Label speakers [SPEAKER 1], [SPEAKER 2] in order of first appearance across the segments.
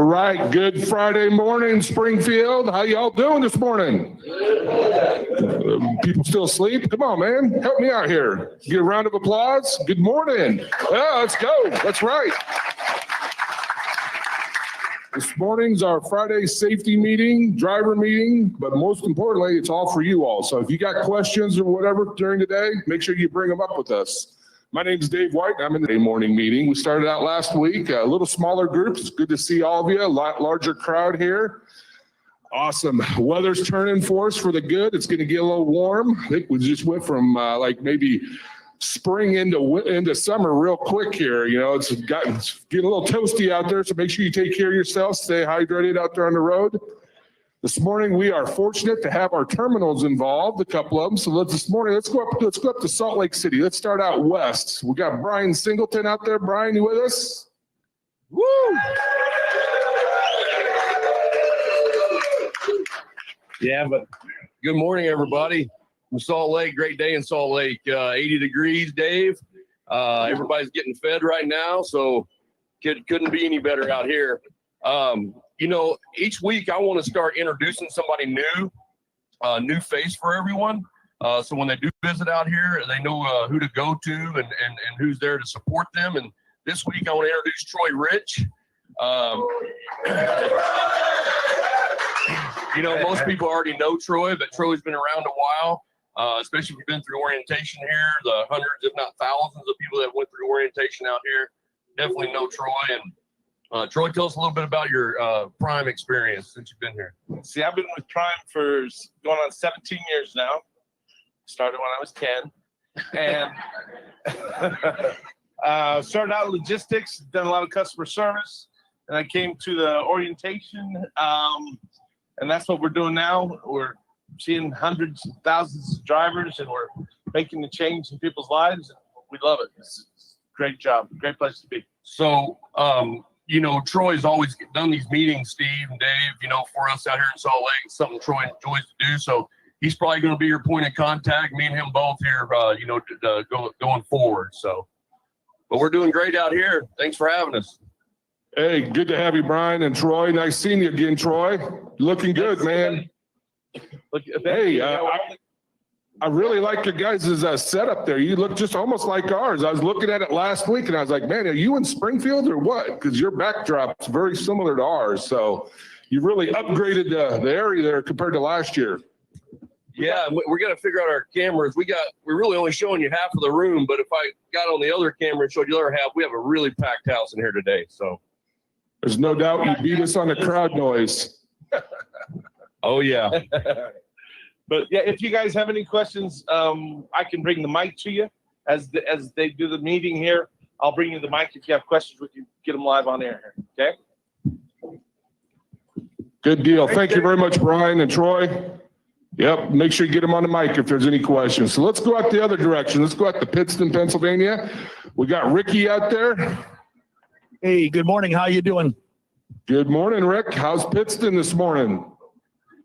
[SPEAKER 1] right, good Friday morning, Springfield. How y'all doing this morning? People still asleep? Come on, man. Help me out here. Get a round of applause. Good morning. Yeah, let's go. That's right. This morning's our Friday safety meeting, driver meeting, but most importantly, it's all for you all. So if you got questions or whatever during the day, make sure you bring them up with us. My name is Dave White. I'm in the morning meeting. We started out last week, a little smaller groups. It's good to see all of you, a lot larger crowd here. Awesome. Weather's turning for us for the good. It's going to get a little warm. I think we just went from like maybe spring into summer real quick here. You know, it's getting a little toasty out there, so make sure you take care of yourself. Stay hydrated out there on the road. This morning we are fortunate to have our terminals involved, a couple of them. So let's go up to Salt Lake City. Let's start out west. We got Brian Singleton out there. Brian, you with us? Woo!
[SPEAKER 2] Yeah, but good morning, everybody. From Salt Lake, great day in Salt Lake. 80 degrees, Dave. Everybody's getting fed right now, so couldn't be any better out here. You know, each week I want to start introducing somebody new, new face for everyone. So when they do visit out here, they know who to go to and who's there to support them. And this week I want to introduce Troy Rich. You know, most people already know Troy, but Troy's been around a while, especially if you've been through orientation here. The hundreds, if not thousands of people that went through orientation out here definitely know Troy. And Troy, tell us a little bit about your Prime experience since you've been here.
[SPEAKER 3] See, I've been with Prime for going on 17 years now. Started when I was 10. And started out in logistics, done a lot of customer service. And I came to the orientation. And that's what we're doing now. We're seeing hundreds of thousands of drivers, and we're making the change in people's lives. And we love it. It's a great job, great place to be.
[SPEAKER 2] So, you know, Troy's always done these meetings, Steve and Dave, you know, for us out here in Salt Lake. It's something Troy enjoys to do. So he's probably going to be your point of contact, me and him both here, you know, going forward. So, but we're doing great out here. Thanks for having us.
[SPEAKER 1] Hey, good to have you, Brian and Troy. Nice seeing you again, Troy. Looking good, man. Hey, I really like your guys' setup there. You look just almost like ours. I was looking at it last week, and I was like, man, are you in Springfield or what? Because your backdrop's very similar to ours. So you really upgraded the area there compared to last year.
[SPEAKER 2] Yeah, we're going to figure out our cameras. We're really only showing you half of the room, but if I got on the other camera and showed you the other half, we have a really packed house in here today. So
[SPEAKER 1] there's no doubt you beat us on the crowd noise.
[SPEAKER 2] Oh, yeah.
[SPEAKER 3] But yeah, if you guys have any questions, I can bring the mic to you as they do the meeting here. I'll bring you the mic. If you have questions, we can get them live on air. Okay.
[SPEAKER 1] Good deal. Thank you very much, Brian and Troy. Yep. Make sure you get them on the mic if there's any questions. So let's go out the other direction. Let's go out to Pittston, Pennsylvania. We got Ricky out there.
[SPEAKER 4] Hey, good morning. How you doing?
[SPEAKER 1] Good morning, Rick. How's Pittston this morning?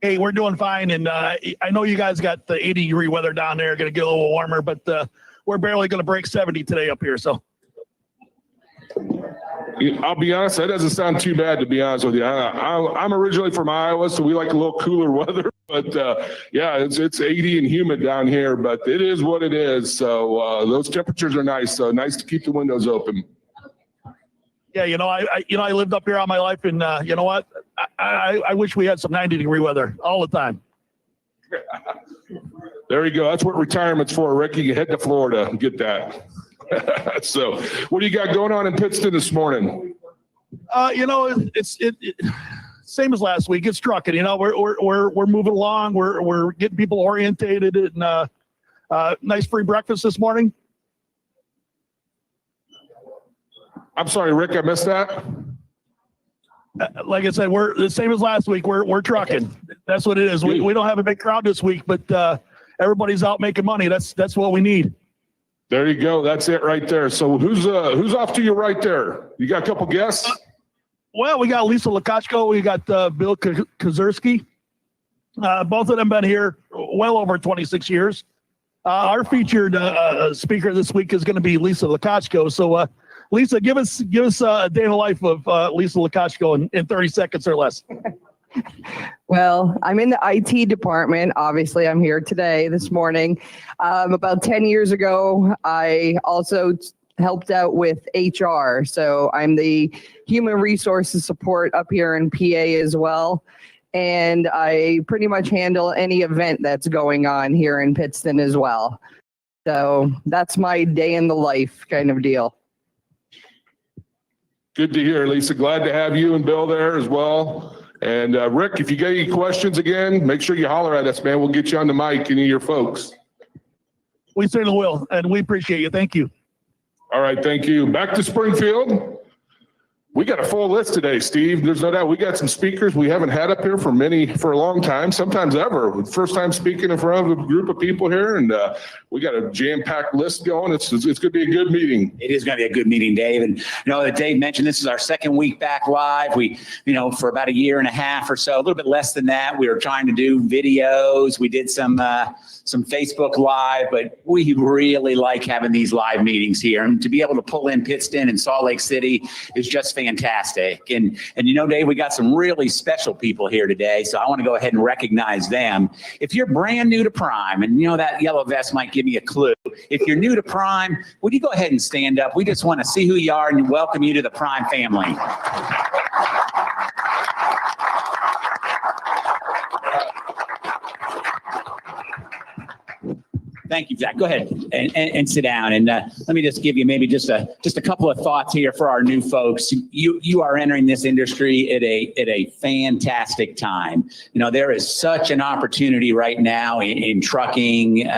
[SPEAKER 4] Hey, we're doing fine. And I know you guys got the 80-degree weather down there, going to get a little warmer, but we're barely going to break 70 today up here. So
[SPEAKER 1] I'll be honest, that doesn't sound too bad, to be honest with you. I'm originally from Iowa, so we like a little cooler weather. But yeah, it's 80 and humid down here, but it is what it is. So those temperatures are nice. So nice to keep the windows open.
[SPEAKER 4] yeah, I lived up here all my life, and you know what? I wish we had some 90-degree weather all the time.
[SPEAKER 1] There you go. That's what retirement's for, Ricky. You head to Florida and get that. So what do you got going on in Pittston this morning?
[SPEAKER 4] It's same as last week. It's trucking. We're moving along. We're getting people orientated, and nice free breakfast this morning.
[SPEAKER 1] I'm sorry, Rick, I missed that.
[SPEAKER 4] Like I said, we're the same as last week. We're trucking. That's what it is. We don't have a big crowd this week, but everybody's out making money. That's what we need.
[SPEAKER 1] There you go. That's it right there. So who's off to your right there? You got a couple guests?
[SPEAKER 4] Well, we got Lisa Lakachko. We got Bill Kozerski. Both of them been here well over 26 years. Our featured speaker this week is going to be Lisa Lakachko. So Lisa, give us a day in the life of Lisa Lukashko in 30 seconds or less.
[SPEAKER 5] Well, I'm in the IT department. Obviously, I'm here this morning. About 10 years ago, I also helped out with HR. So I'm the human resources support up here in PA as well. And I pretty much handle any event that's going on here in Pittston as well. So that's my day in the life kind of deal.
[SPEAKER 1] Good to hear, Lisa. Glad to have you and Bill there as well. And Rick, if you got any questions again, make sure you holler at us, man. We'll get you on the mic, any of your folks.
[SPEAKER 4] We certainly will, and we appreciate you. Thank you.
[SPEAKER 1] All right, thank you. Back to Springfield. We got a full list today, Steve. There's no doubt we got some speakers we haven't had up here for a long time, sometimes ever. First time speaking in front of a group of people here, and we got a jam-packed list going. It's going to be a good meeting.
[SPEAKER 6] It is going to be a good meeting, Dave. And that Dave mentioned, this is our second week back live. We, for about a year and a half or so, a little bit less than that, we were trying to do videos. We did some Facebook Live, but we really like having these live meetings here. And to be able to pull in Pittston and Salt Lake City is just fantastic. And Dave, we got some really special people here today, so I want to go ahead and recognize them. If you're brand new to Prime, and that yellow vest might give me a clue. If you're new to Prime, would you go ahead and stand up? We just want to see who you are and welcome you to the Prime family. Thank you, Zach. Go ahead and sit down. And let me just give you maybe just a couple of thoughts here for our new folks. You are entering this industry at a fantastic time. There is such an opportunity right now in trucking.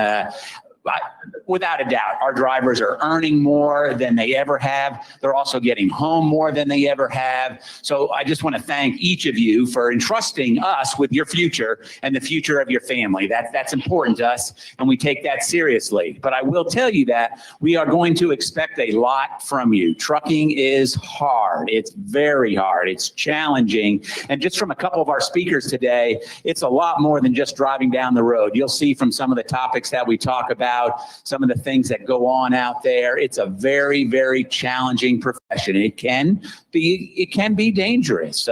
[SPEAKER 6] Without a doubt, our drivers are earning more than they ever have. They're also getting home more than they ever have. So I just want to thank each of you for entrusting us with your future and the future of your family. That's important to us, and we take that seriously. But I will tell you that we are going to expect a lot from you. Trucking is hard. It's very hard. It's challenging. And just from a couple of our speakers today, it's a lot more than just driving down the road. You'll see from some of the topics that we talk about, some of the things that go on out there. It's a very, very challenging profession. It can be dangerous.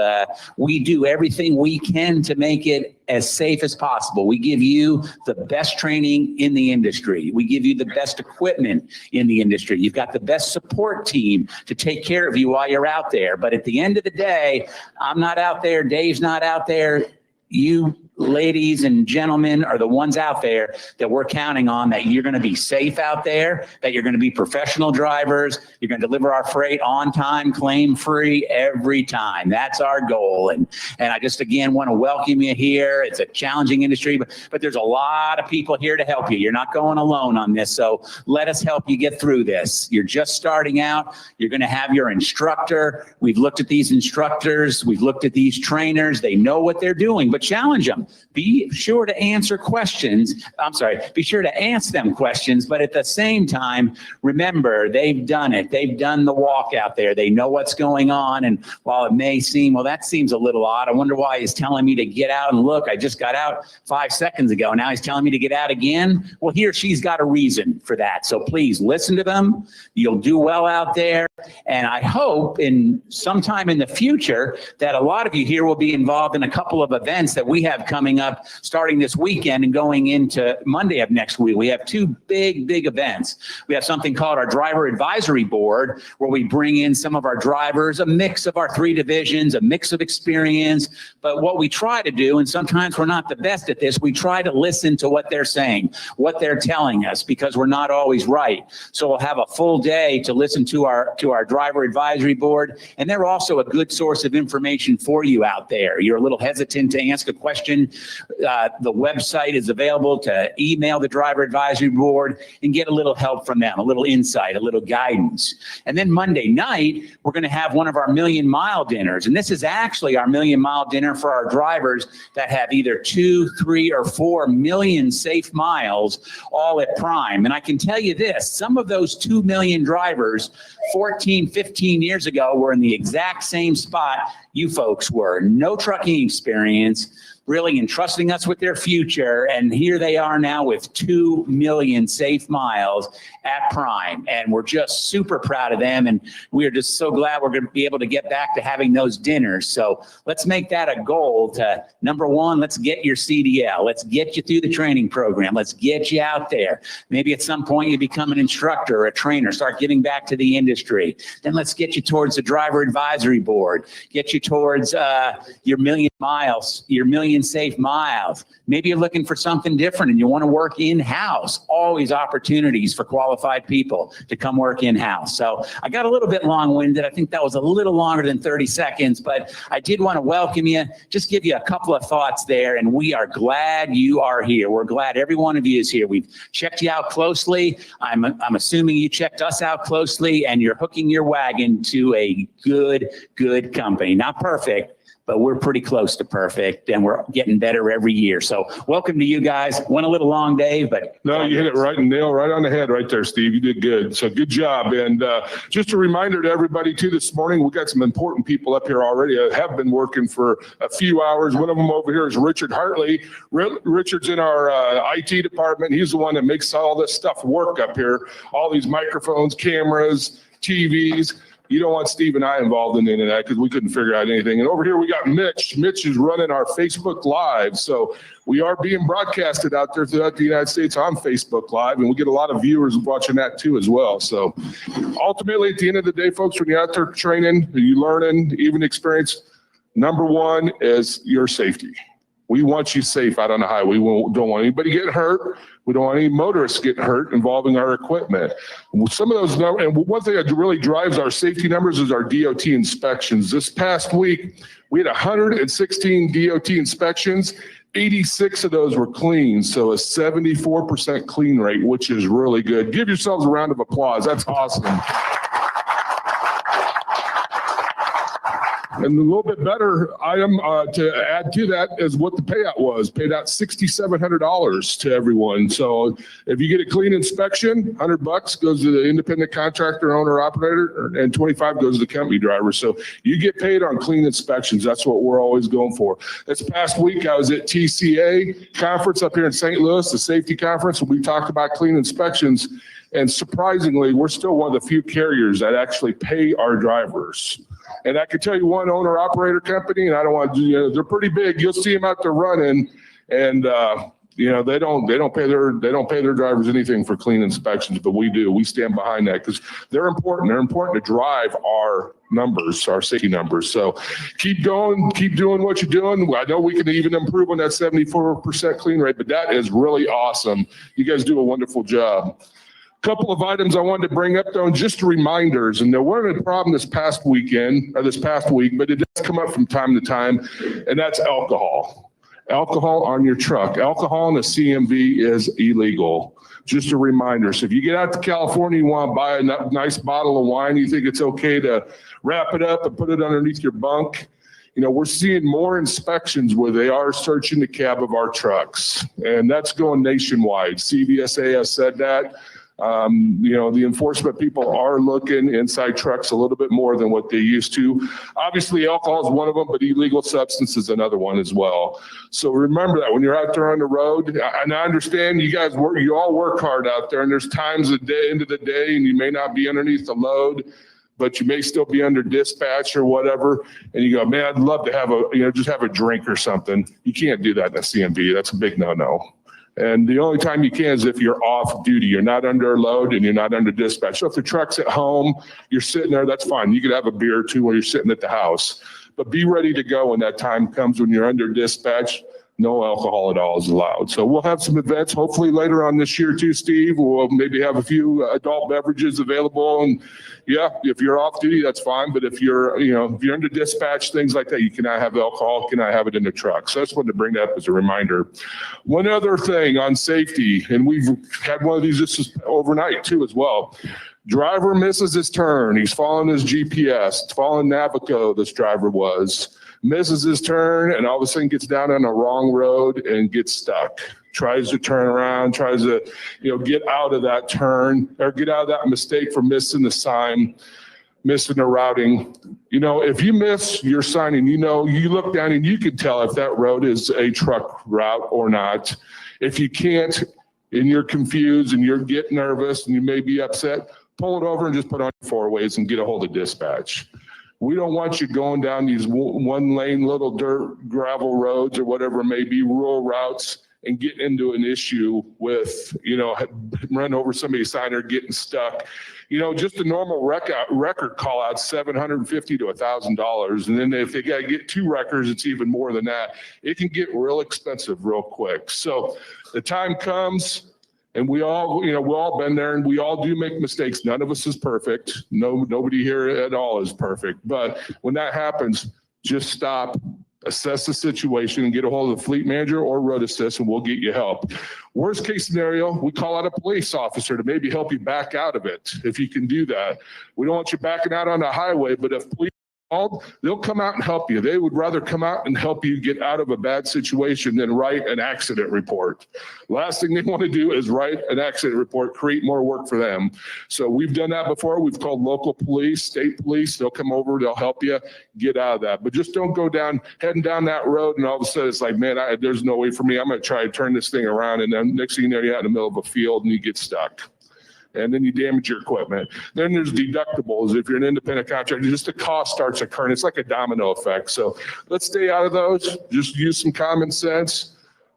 [SPEAKER 6] We do everything we can to make it as safe as possible. We give you the best training in the industry. We give you the best equipment in the industry. You've got the best support team to take care of you while you're out there. But at the end of the day, I'm not out there. Dave's not out there. You ladies and gentlemen are the ones out there that we're counting on, that you're going to be safe out there, that you're going to be professional drivers. You're going to deliver our freight on time, claim free every time. That's our goal. And I just, again, want to welcome you here. It's a challenging industry, but there's a lot of people here to help you. You're not going alone on this. So let us help you get through this. You're just starting out. You're going to have your instructor. We've looked at these instructors. We've looked at these trainers. They know what they're doing, but challenge them. Be sure to answer questions. Be sure to ask them questions, but at the same time, remember, they've done it. They've done the walk out there. They know what's going on. And while it may seem, well, that seems a little odd. I wonder why he's telling me to get out and look. I just got out 5 seconds ago. Now he's telling me to get out again. Well, he or she's got a reason for that. So please listen to them. You'll do well out there. And I hope in sometime in the future that a lot of you here will be involved in a couple of events that we have coming up starting this weekend and going into Monday of next week. We have two big events. We have something called our Driver Advisory Board, where we bring in some of our drivers, a mix of our 3 divisions, a mix of experience. But what we try to do, and sometimes we're not the best at this, we try to listen to what they're saying, what they're telling us, because we're not always right. So we'll have a full day to listen to our Driver Advisory Board, and they're also a good source of information for you out there. You're a little hesitant to ask a question. The website is available to email the Driver Advisory Board and get a little help from them, a little insight, a little guidance. And then Monday night, we're going to have one of our Million Mile dinners. And this is actually our Million Mile dinner for our drivers that have either 2, 3, or 4 million safe miles, all at Prime. And I can tell you this, some of those 2 million drivers 14, 15 years ago were in the exact same spot you folks were. No trucking experience, really entrusting us with their future. And here they are now with 2 million safe miles. at Prime. And we're just super proud of them. And we are just so glad we're going to be able to get back to having those dinners. So let's make that a goal to, number one, let's get your CDL. Let's get you through the training program. Let's get you out there. Maybe at some point you become an instructor or a trainer, start giving back to the industry. Then let's get you towards the driver advisory board, get you towards your million miles, your million safe miles. Maybe you're looking for something different and you want to work in-house. Always opportunities for qualified people to come work in-house. So I got a little bit long-winded. I think that was a little longer than 30 seconds, but I did want to welcome you, just give you a couple of thoughts there. And we are glad you are here. We're glad every one of you is here. We've checked you out closely. I'm assuming you checked us out closely, and you're hooking your wagon to a good company. Not perfect, but we're pretty close to perfect, and we're getting better every year. So welcome to you guys. Went a little long, Dave, but.
[SPEAKER 1] No, you hit it right and nail right on the head right there, Steve. You did good. So good job. And just a reminder to everybody too, this morning, we got some important people up here already that have been working for a few hours. One of them over here is Richard Hartley. Richard's in our IT department. He's the one that makes all this stuff work up here. All these microphones, cameras, TVs. You don't want Steve and I involved in any of that because we couldn't figure out anything. And over here we got Mitch. Mitch is running our Facebook Live. So we are being broadcasted out there throughout the United States on Facebook Live, and we get a lot of viewers watching that too as well. So ultimately, at the end of the day, folks, when you're out there training, you're learning, even experience, number one is your safety. We want you safe out on the highway. We don't want anybody getting hurt. We don't want any motorists getting hurt involving our equipment. Some of those numbers, and one thing that really drives our safety numbers is our DOT inspections. This past week, we had 116 DOT inspections. 86 of those were clean, so a 74% clean rate, which is really good. Give yourselves a round of applause. That's awesome. And a little bit better item to add to that is what the payout was. Paid out $6,700 to everyone. So if you get a clean inspection, $100 goes to the independent contractor, owner, operator, and 25 goes to the company driver. So you get paid on clean inspections. That's what we're always going for. This past week, I was at TCA conference up here in St. Louis, the safety conference, and we talked about clean inspections. And surprisingly, we're still one of the few carriers that actually pay our drivers. And I can tell you one owner operator company, and I don't want to, they're pretty big. You'll see them out there running, and they don't pay their drivers anything for clean inspections, but we do. We stand behind that because they're important. They're important to drive our numbers, our safety numbers. So keep going, keep doing what you're doing. I know we can even improve on that 74% clean rate, but that is really awesome. You guys do a wonderful job. Couple of items I wanted to bring up though, and just reminders, and there weren't a problem this past week, but it does come up from time to time, and that's alcohol. Alcohol on your truck. Alcohol in a CMV is illegal. Just a reminder. So if you get out to California, you want to buy a nice bottle of wine, you think it's okay to wrap it up and put it underneath your bunk. We're seeing more inspections where they are searching the cab of our trucks, and that's going nationwide. CVSA has said that. The enforcement people are looking inside trucks a little bit more than what they used to. Obviously, alcohol is one of them, but illegal substance is another one as well. So remember that when you're out there on the road, and I understand you all work hard out there, and there's times at the end of the day, and you may not be underneath the load, but you may still be under dispatch or whatever. And you go, man, I'd love to have just have a drink or something. You can't do that in a CMV. That's a big no-no. And the only time you can is if you're off duty. You're not under load and you're not under dispatch. So if the truck's at home, you're sitting there, that's fine. You could have a beer or two while you're sitting at the house. But be ready to go when that time comes when you're under dispatch. No alcohol at all is allowed. So we'll have some events hopefully later on this year too, Steve. We'll maybe have a few adult beverages available. And yeah, if you're off duty, that's fine. But if you're under dispatch, things like that, you cannot have alcohol, cannot have it in the truck. So I just wanted to bring that up as a reminder. One other thing on safety, and we've had one of these just overnight too as well. Driver misses his turn. He's following his GPS, following Navico, this driver was. Misses his turn and all of a sudden gets down on the wrong road and gets stuck. Tries to turn around, tries to, get out of that turn or get out of that mistake for missing the sign, missing the routing. If you miss your sign and you look down and you can tell if that road is a truck route or not. If you can't, and you're confused and you're getting nervous and you may be upset, pull it over and just put on your four ways and get a hold of dispatch. We don't want you going down these one lane little dirt gravel roads or whatever it may be, rural routes, and get into an issue with, run over somebody's sign or getting stuck. Just a normal record call out, $750 to $1,000. And then if they got to get 2 records, it's even more than that. It can get real expensive real quick. So the time comes, and we all, we've all been there, and we all do make mistakes. None of us is perfect. Nobody here at all is perfect. But when that happens, just stop, assess the situation, and get a hold of the fleet manager or road assist, and we'll get you help. Worst case scenario, we call out a police officer to maybe help you back out of it, if you can do that. We don't want you backing out on the highway, but if police called, they'll come out and help you. They would rather come out and help you get out of a bad situation than write an accident report. Last thing they want to do is write an accident report, create more work for them. So we've done that before. We've called local police, state police. They'll come over, they'll help you get out of that. But just don't go heading down that road and all of a sudden it's like, man, there's no way for me. I'm going to try to turn this thing around. And then next thing you know, you're out in the middle of a field and you get stuck. And then you damage your equipment. Then there's deductibles. If you're an independent contractor, just the cost starts occurring. It's like a domino effect. So let's stay out of those. Just use some common sense.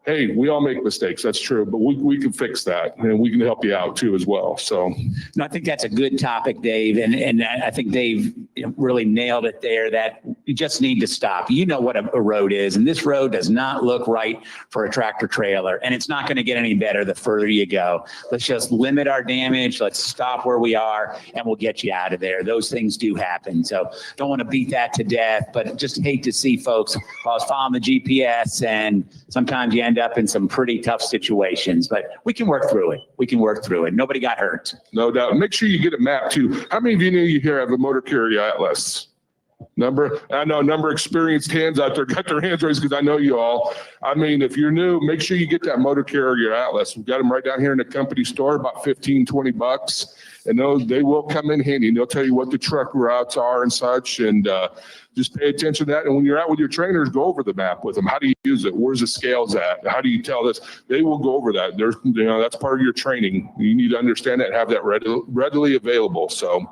[SPEAKER 1] Hey, we all make mistakes. That's true, but we can fix that, and we can help you out too as well. So,
[SPEAKER 6] no, I think that's a good topic, Dave, and I think Dave really nailed it there. That you just need to stop. You know what a road is, and this road does not look right for a tractor trailer, and it's not going to get any better the further you go. Let's just limit our damage. Let's stop where we are, and we'll get you out of there. Those things do happen, so don't want to beat that to death, but just hate to see folks. I was following the GPS, and sometimes you end up in some pretty tough situations, but we can work through it. We can work through it. Nobody got hurt.
[SPEAKER 1] No doubt. Make sure you get a map too. How many of you here have a motor carrier atlas? I know a number of experienced hands out there got their hands raised because I know you all. I mean, if you're new, make sure you get that motor carrier atlas. We've got them right down here in the company store, about $15-20. And they will come in handy, and they'll tell you what the truck routes are and such. And just pay attention to that. And when you're out with your trainers, go over the map with them. How do you use it? Where's the scales at? How do you tell this? They will go over that. That's part of your training. You need to understand that and have that readily available. So.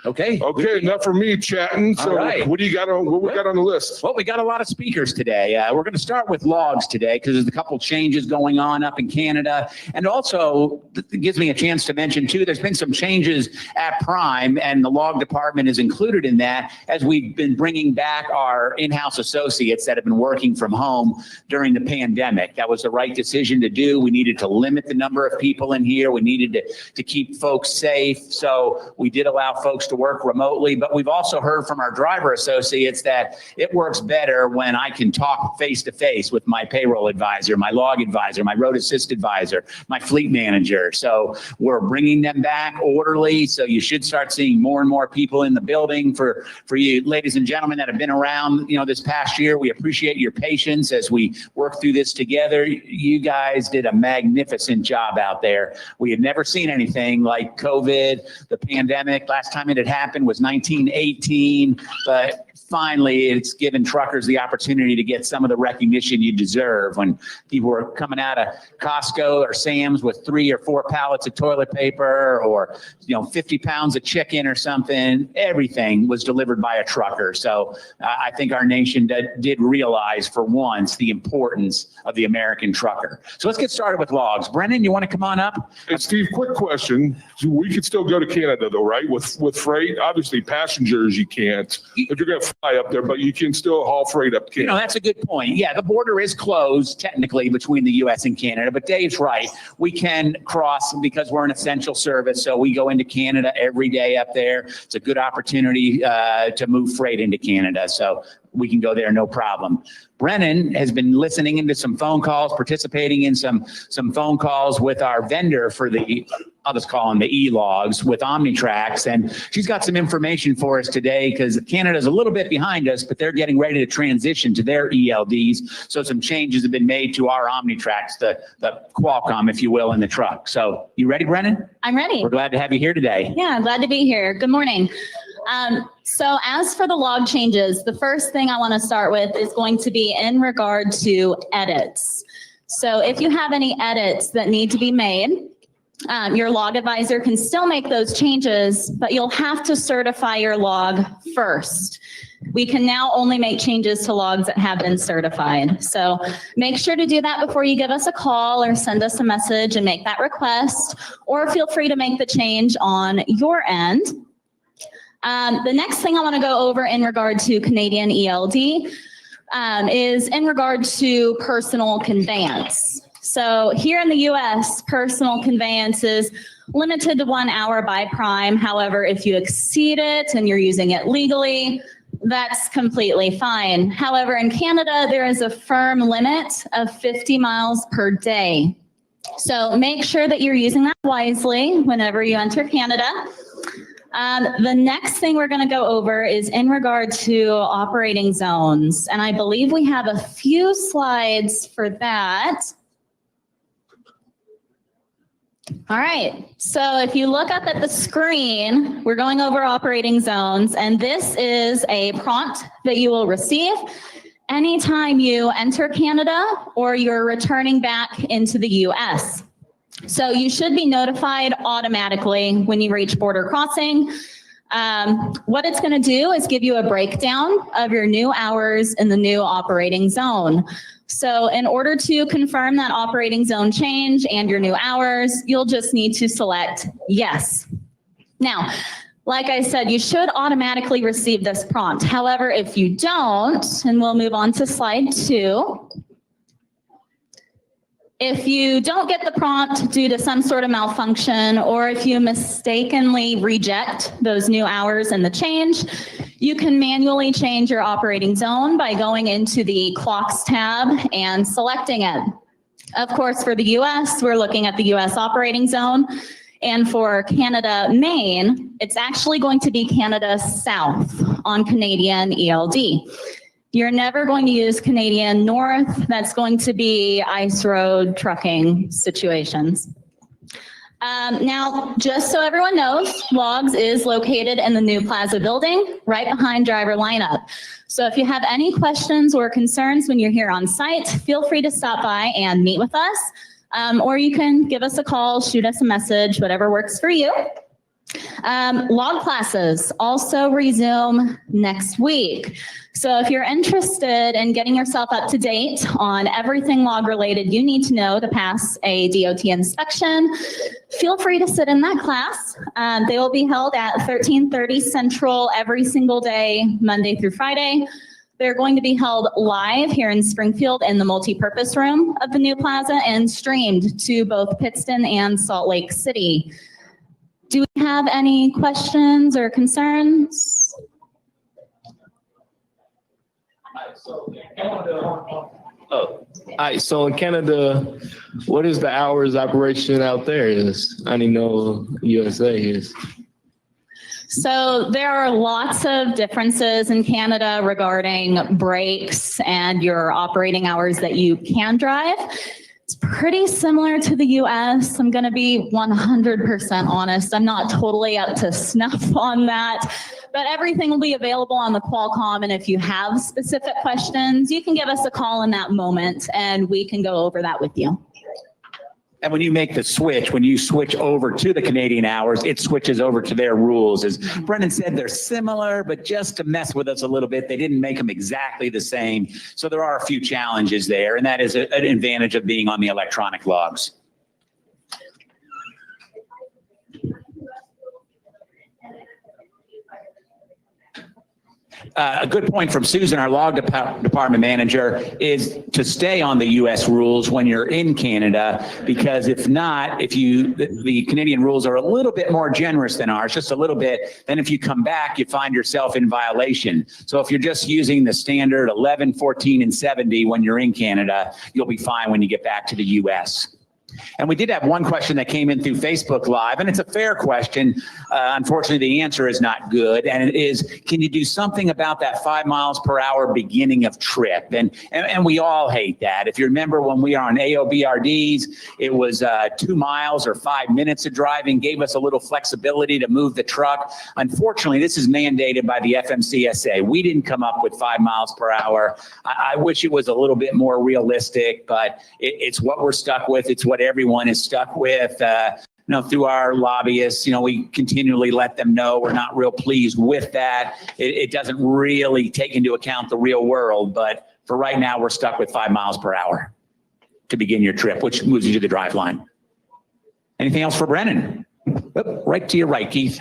[SPEAKER 6] Okay,
[SPEAKER 1] enough for me chatting. So
[SPEAKER 6] right.
[SPEAKER 1] What we got on the list?
[SPEAKER 6] Well, we got a lot of speakers today. We're going to start with logs today because there's a couple changes going on up in Canada. And also, it gives me a chance to mention, too, there's been some changes at Prime, and the log department is included in that as we've been bringing back our in-house associates that have been working from home during the pandemic. That was the right decision to do. We needed to limit the number of people in here. We needed to keep folks safe. So we did allow folks to work remotely, but we've also heard from our driver associates that it works better when I can talk face to face with my payroll advisor, my log advisor, my road assist advisor, my fleet manager. So we're bringing them back orderly. So you should start seeing more and more people in the building. For you ladies and gentlemen that have been around, this past year, we appreciate your patience as we work through this together. You guys did a magnificent job out there. We had never seen anything like COVID, the pandemic. Last time it happened was 1918, but finally it's given truckers the opportunity to get some of the recognition you deserve. When people were coming out of Costco or Sam's with 3 or 4 pallets of toilet paper or 50 pounds of chicken or something, everything was delivered by a trucker. So I think our nation did realize for once the importance of the American trucker. So let's get started with logs. Brennan, you want to come on up?
[SPEAKER 1] Hey, Steve, quick question. We could still go to Canada though, right? With freight, obviously passengers you can't if you're going to fly up there, but you can still haul freight up Canada.
[SPEAKER 6] That's a good point. Yeah, the border is closed technically between the U.S. and Canada, but Dave's right. We can cross because we're an essential service. So we go into Canada every day up there. It's a good opportunity to move freight into Canada. So we can go there, no problem. Brennan has been listening into some phone calls, participating in some phone calls with our vendor for I'll just call them the e-logs with Omnitrax. And she's got some information for us today because Canada's a little bit behind us, but they're getting ready to transition to their ELDs. So some changes have been made to our Omnitrax, the Qualcomm, if you will, in the truck. So you ready, Brennan?
[SPEAKER 7] I'm ready.
[SPEAKER 6] We're glad to have you here today.
[SPEAKER 7] Yeah, I'm glad to be here. Good morning. So as for the log changes, the first thing I want to start with is going to be in regard to edits. So if you have any edits that need to be made, your log advisor can still make those changes, but you'll have to certify your log first. We can now only make changes to logs that have been certified. So make sure to do that before you give us a call or send us a message and make that request, or feel free to make the change on your end. The next thing I want to go over in regard to Canadian ELD is in regard to personal conveyance. So here in the US, personal conveyance is limited to 1 hour by prime. However, if you exceed it and you're using it legally, that's completely fine. However, in Canada, there is a firm limit of 50 miles per day. So make sure that you're using that wisely whenever you enter Canada. The next thing we're going to go over is in regard to operating zones. And I believe we have a few slides for that. All right, so if you look up at the screen, we're going over operating zones, and this is a prompt that you will receive anytime you enter Canada or you're returning back into the US. So you should be notified automatically when you reach border crossing. What it's going to do is give you a breakdown of your new hours in the new operating zone. So in order to confirm that operating zone change and your new hours, you'll just need to select yes. Now, like I said, you should automatically receive this prompt. However, if you don't, and we'll move on to slide 2. If you don't get the prompt due to some sort of malfunction, or if you mistakenly reject those new hours and the change, you can manually change your operating zone by going into the clocks tab and selecting it. Of course, for the US, we're looking at the US operating zone. And for Canada, Maine, it's actually going to be Canada South on Canadian ELD. You're never going to use Canadian North. That's going to be ice road trucking situations. Now, just so everyone knows, Logs is located in the new Plaza building, right behind driver lineup. So if you have any questions or concerns when you're here on site, feel free to stop by and meet with us. Or you can give us a call, shoot us a message, whatever works for you. Log classes also resume next week. So if you're interested in getting yourself up to date on everything log related you need to know to pass a DOT inspection, feel free to sit in that class. They will be held at 13:30 Central every single day, Monday through Friday. They're going to be held live here in Springfield in the multi-purpose room of the new plaza and streamed to both Pittston and Salt Lake City. Do we have any questions or concerns?
[SPEAKER 8] All right, so in Canada, what is the hours operation out there is? I didn't know USA is.
[SPEAKER 7] So there are lots of differences in Canada regarding breaks and your operating hours that you can drive. It's pretty similar to the US. I'm going to be 100% honest. I'm not totally up to snuff on that, but everything will be available on the Qualcomm. And if you have specific questions, you can give us a call in that moment and we can go over that with you.
[SPEAKER 6] And when you make the switch, when you switch over to the Canadian hours, it switches over to their rules. As Brennan said, they're similar, but just to mess with us a little bit, they didn't make them exactly the same. So there are a few challenges there, and that is an advantage of being on the electronic logs. A good point from Susan, our log department manager, is to stay on the U.S. rules when you're in Canada, because if not, the Canadian rules are a little bit more generous than ours, just a little bit. Then if you come back, you find yourself in violation. So if you're just using the standard 11, 14, and 70 when you're in Canada, you'll be fine when you get back to the U.S. And we did have one question that came in through Facebook Live, and it's a fair question. Unfortunately, the answer is not good, and it is, can you do something about that 5 miles per hour beginning of trip? And we all hate that. If you remember when we are on AOBRDs, it was 2 miles or 5 minutes of driving, gave us a little flexibility to move the truck. Unfortunately, this is mandated by the FMCSA. We didn't come up with 5 miles per hour. I wish it was a little bit more realistic, but it's what we're stuck with. It's what everyone is stuck with. Through our lobbyists, we continually let them know we're not real pleased with that. It doesn't really take into account the real world, but for right now, we're stuck with 5 miles per hour to begin your trip, which moves you to the drive line. Anything else for Brennon? Oh, right to your right, Keith.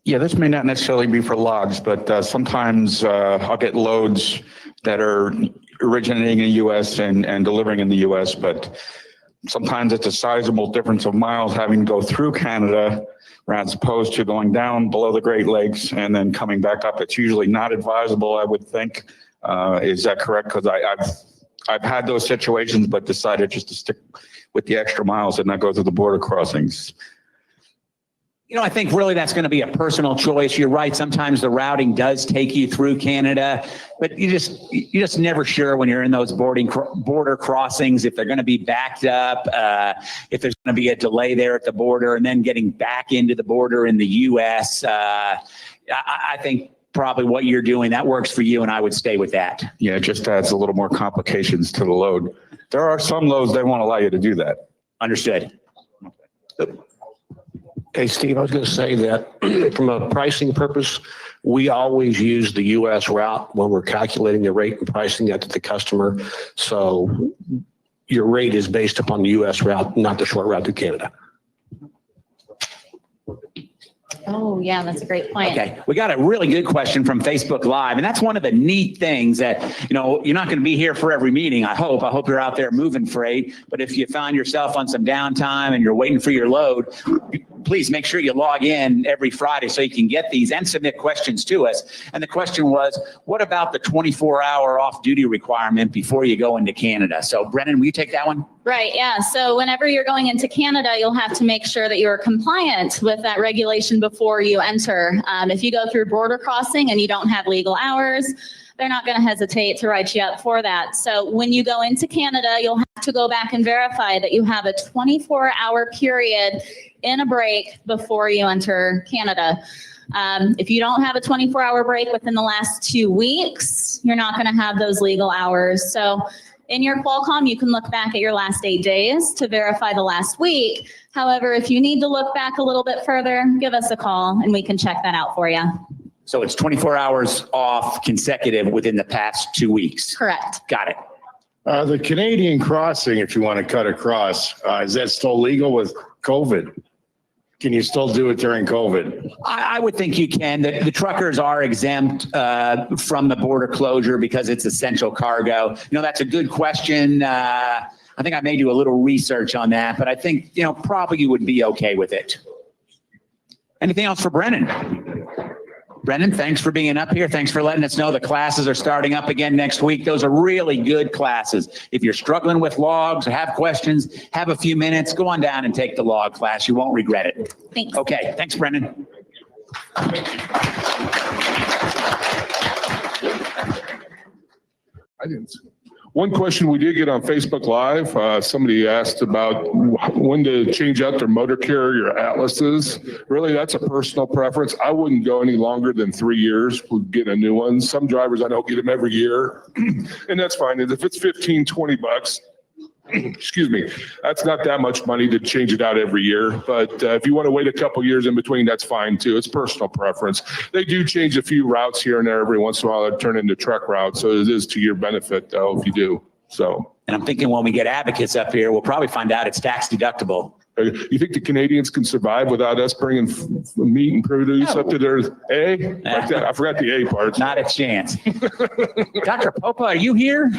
[SPEAKER 9] Yeah, this may not necessarily be for logs, but sometimes I'll get loads that are originating in the U.S. and delivering in the U.S., but sometimes it's a sizable difference of miles having to go through Canada as opposed to going down below the Great Lakes and then coming back up. It's usually not advisable, I would think. Is that correct? Because I've had those situations, but decided just to stick with the extra miles and not go through the border crossings.
[SPEAKER 6] I think really that's going to be a personal choice. You're right. Sometimes the routing does take you through Canada, but you're just never sure when you're in those border crossings if they're going to be backed up, if there's going to be a delay there at the border, and then getting back into the border in the U.S. I think probably what you're doing, that works for you, and I would stay with that.
[SPEAKER 9] Yeah, it just adds a little more complications to the load. There are some loads they won't allow you to do that.
[SPEAKER 6] Understood.
[SPEAKER 10] Hey, Steve, I was going to say that from a pricing purpose, we always use the U.S. route when we're calculating the rate and pricing that to the customer. So your rate is based upon the U.S. route, not the short route to Canada.
[SPEAKER 7] Oh, yeah, that's a great point.
[SPEAKER 6] Okay, we got a really good question from Facebook Live, and that's one of the neat things that, you're not going to be here for every meeting, I hope. I hope you're out there moving freight, but if you found yourself on some downtime and you're waiting for your load, please make sure you log in every Friday so you can get these and submit questions to us. And the question was, what about the 24-hour off-duty requirement before you go into Canada? So, Brennon, will you take that one?
[SPEAKER 7] Right, yeah. So whenever you're going into Canada, you'll have to make sure that you're compliant with that regulation before you enter. If you go through border crossing and you don't have legal hours, they're not going to hesitate to write you up for that. So when you go into Canada, you'll have to go back and verify that you have a 24-hour period in a break before you enter Canada. If you don't have a 24-hour break within the last 2 weeks, you're not going to have those legal hours. So in your Qualcomm, you can look back at your last 8 days to verify the last week. However, if you need to look back a little bit further, give us a call and we can check that out for you.
[SPEAKER 6] So it's 24 hours off consecutive within the past 2 weeks.
[SPEAKER 7] Correct.
[SPEAKER 6] Got it.
[SPEAKER 11] The Canadian crossing, if you want to cut across, is that still legal with COVID? Can you still do it during COVID?
[SPEAKER 6] I would think you can. The truckers are exempt from the border closure because it's essential cargo. That's a good question. I think I may do a little research on that, but I think, probably you would be okay with it. Anything else for Brennon? Brennon, thanks for being up here. Thanks for letting us know the classes are starting up again next week. Those are really good classes. If you're struggling with logs or have questions, have a few minutes, go on down and take the log class. You won't regret it.
[SPEAKER 7] Thanks.
[SPEAKER 6] Okay, thanks, Brennon.
[SPEAKER 1] I didn't. One question we did get on Facebook Live, somebody asked about when to change out their motor carrier atlases. Really, that's a personal preference. I wouldn't go any longer than 3 years with getting a new one. Some drivers, I don't get them every year, and that's fine. If it's $15-20, excuse me, that's not that much money to change it out every year. But if you want to wait a couple years in between, that's fine too. It's personal preference. They do change a few routes here and there every once in a while. They turn into truck routes. So it is to your benefit though, if you do. So.
[SPEAKER 6] And I'm thinking when we get advocates up here, we'll probably find out it's tax deductible.
[SPEAKER 1] You think the Canadians can survive without us bringing meat and produce up to their A? Like that? I forgot the A part.
[SPEAKER 6] Not a chance. Dr. Popa, are you here?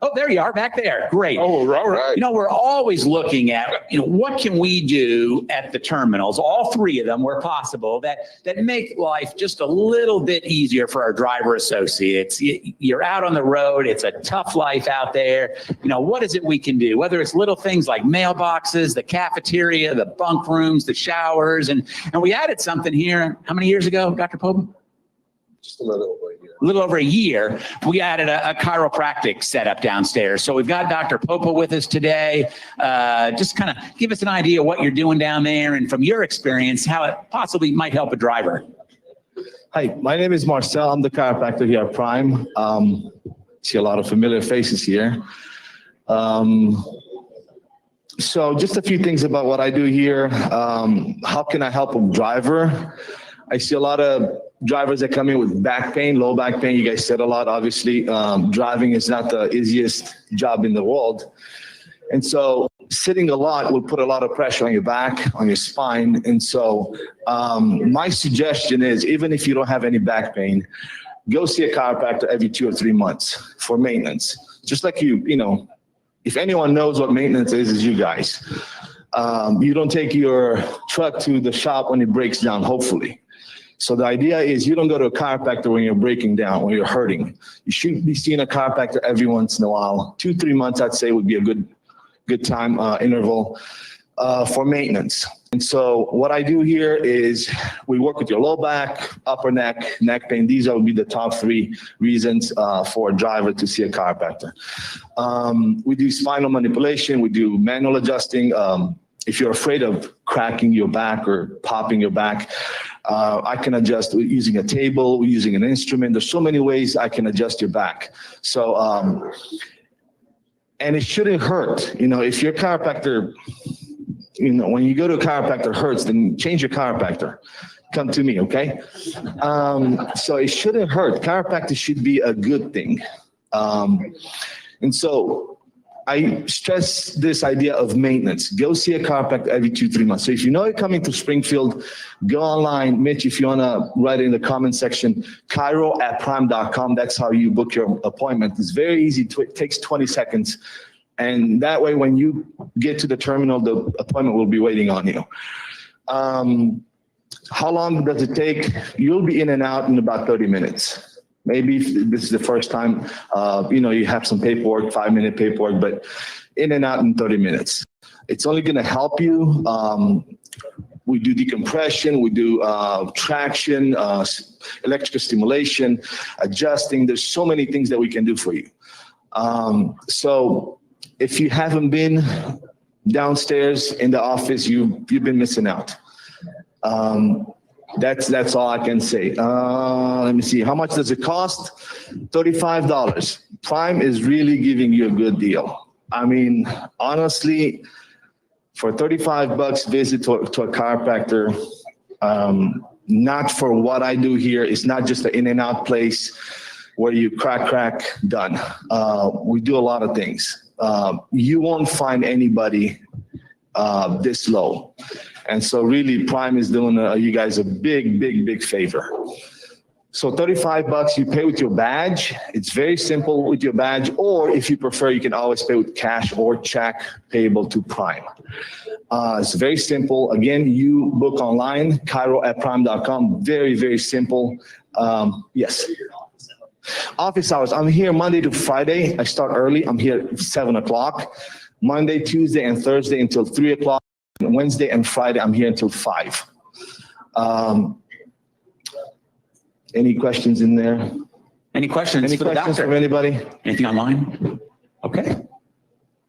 [SPEAKER 6] Oh, there you are, back there. Great.
[SPEAKER 1] Oh, all right.
[SPEAKER 6] We're always looking at, what can we do at the terminals, all three of them where possible, that make life just a little bit easier for our driver associates. You're out on the road. It's a tough life out there. What is it we can do? Whether it's little things like mailboxes, the cafeteria, the bunk rooms, the showers. And we added something here. How many years ago, Dr. Popa?
[SPEAKER 2] Just a little over a year.
[SPEAKER 6] A little over a year, we added a chiropractic setup downstairs. So we've got Dr. Popa with us today. Just kind of give us an idea of what you're doing down there and from your experience, how it possibly might help a driver.
[SPEAKER 12] Hi, my name is Marcel. I'm the chiropractor here at Prime. See a lot of familiar faces here. So just a few things about what I do here. How can I help a driver? I see a lot of drivers that come in with back pain, low back pain. You guys said a lot, obviously. Driving is not the easiest job in the world. And so sitting a lot will put a lot of pressure on your back, on your spine. And so my suggestion is, even if you don't have any back pain, go see a chiropractor every 2 or 3 months for maintenance. Just like if anyone knows what maintenance is you guys. You don't take your truck to the shop when it breaks down, hopefully. So the idea is you don't go to a chiropractor when you're breaking down, when you're hurting. You should be seeing a chiropractor every once in a while. 2-3 months, I'd say, would be a good time interval for maintenance. And so what I do here is we work with your low back, upper neck, neck pain. These would be the top 3 reasons for a driver to see a chiropractor. We do spinal manipulation. We do manual adjusting. If you're afraid of cracking your back or popping your back, I can adjust using a table, using an instrument. There's so many ways I can adjust your back. So, and it shouldn't hurt. If your chiropractor, when you go to a chiropractor hurts, then change your chiropractor. Come to me, okay? So it shouldn't hurt. Chiropractic should be a good thing. And so I stress this idea of maintenance. Go see a chiropractor every 2-3 months. So if you know you're coming to Springfield, go online. Mitch, if you want to write it in the comment section, chiro@prime.com. That's how you book your appointment. It's very easy. It takes 20 seconds. And that way, when you get to the terminal, the appointment will be waiting on you. How long does it take? You'll be in and out in about 30 minutes. Maybe if this is the first time, you have some paperwork, 5-minute paperwork, but in and out in 30 minutes. It's only going to help you. We do decompression, we do traction, electrical stimulation, adjusting. There's so many things that we can do for you. So if you haven't been downstairs in the office, you've been missing out. That's all I can say. Let me see. How much does it cost? $35. Prime is really giving you a good deal. I mean, honestly, for $35 visit to a chiropractor, not for what I do here. It's not just an in and out place where you crack, done. We do a lot of things. You won't find anybody this low. And so really Prime is doing you guys a big favor. So $35, you pay with your badge. It's very simple with your badge, or if you prefer, you can always pay with cash or check payable to Prime. It's very simple. Again, you book online, chiro@prime.com. Very simple. Yes. Office hours. I'm here Monday to Friday. I start early. I'm here at 7 o'clock. Monday, Tuesday, and Thursday until 3 o'clock. Wednesday and Friday, I'm here until 5. Any questions in there?
[SPEAKER 6] Any questions
[SPEAKER 12] Any
[SPEAKER 6] for the
[SPEAKER 12] questions
[SPEAKER 6] doctor?
[SPEAKER 12] from anybody?
[SPEAKER 6] Anything online? Okay.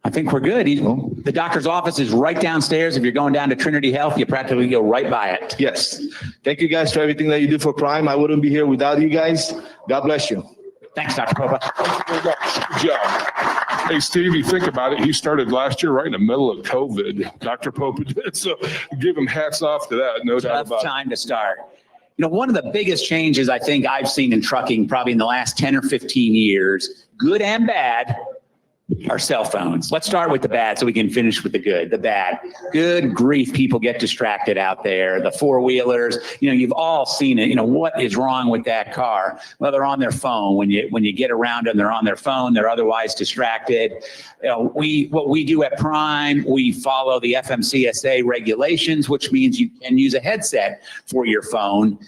[SPEAKER 6] I think we're good. The doctor's office is right downstairs. If you're going down to Trinity Health, you practically go right by it.
[SPEAKER 12] Yes. Thank you guys for everything that you do for Prime. I wouldn't be here without you guys. God bless you.
[SPEAKER 6] Thanks, Dr. Popa.
[SPEAKER 1] Good job. Hey, Steve, you think about it. He started last year right in the middle of COVID. Dr. Popa did. So give him hats off to that. No doubt
[SPEAKER 6] Tough
[SPEAKER 1] about it.
[SPEAKER 6] time to start. One of the biggest changes I think I've seen in trucking probably in the last 10 or 15 years, good and bad, Our cell phones. Let's start with the bad so we can finish with the good. The bad. Good grief, people get distracted out there. The four-wheelers, you've all seen it. What is wrong with that car? Well, they're on their phone. When you get around them, they're on their phone. They're otherwise distracted. What we do at Prime, we follow the FMCSA regulations, which means you can use a headset for your phone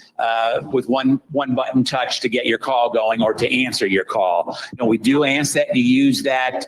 [SPEAKER 6] with one button touch to get your call going or to answer your call. We do ask that you use that.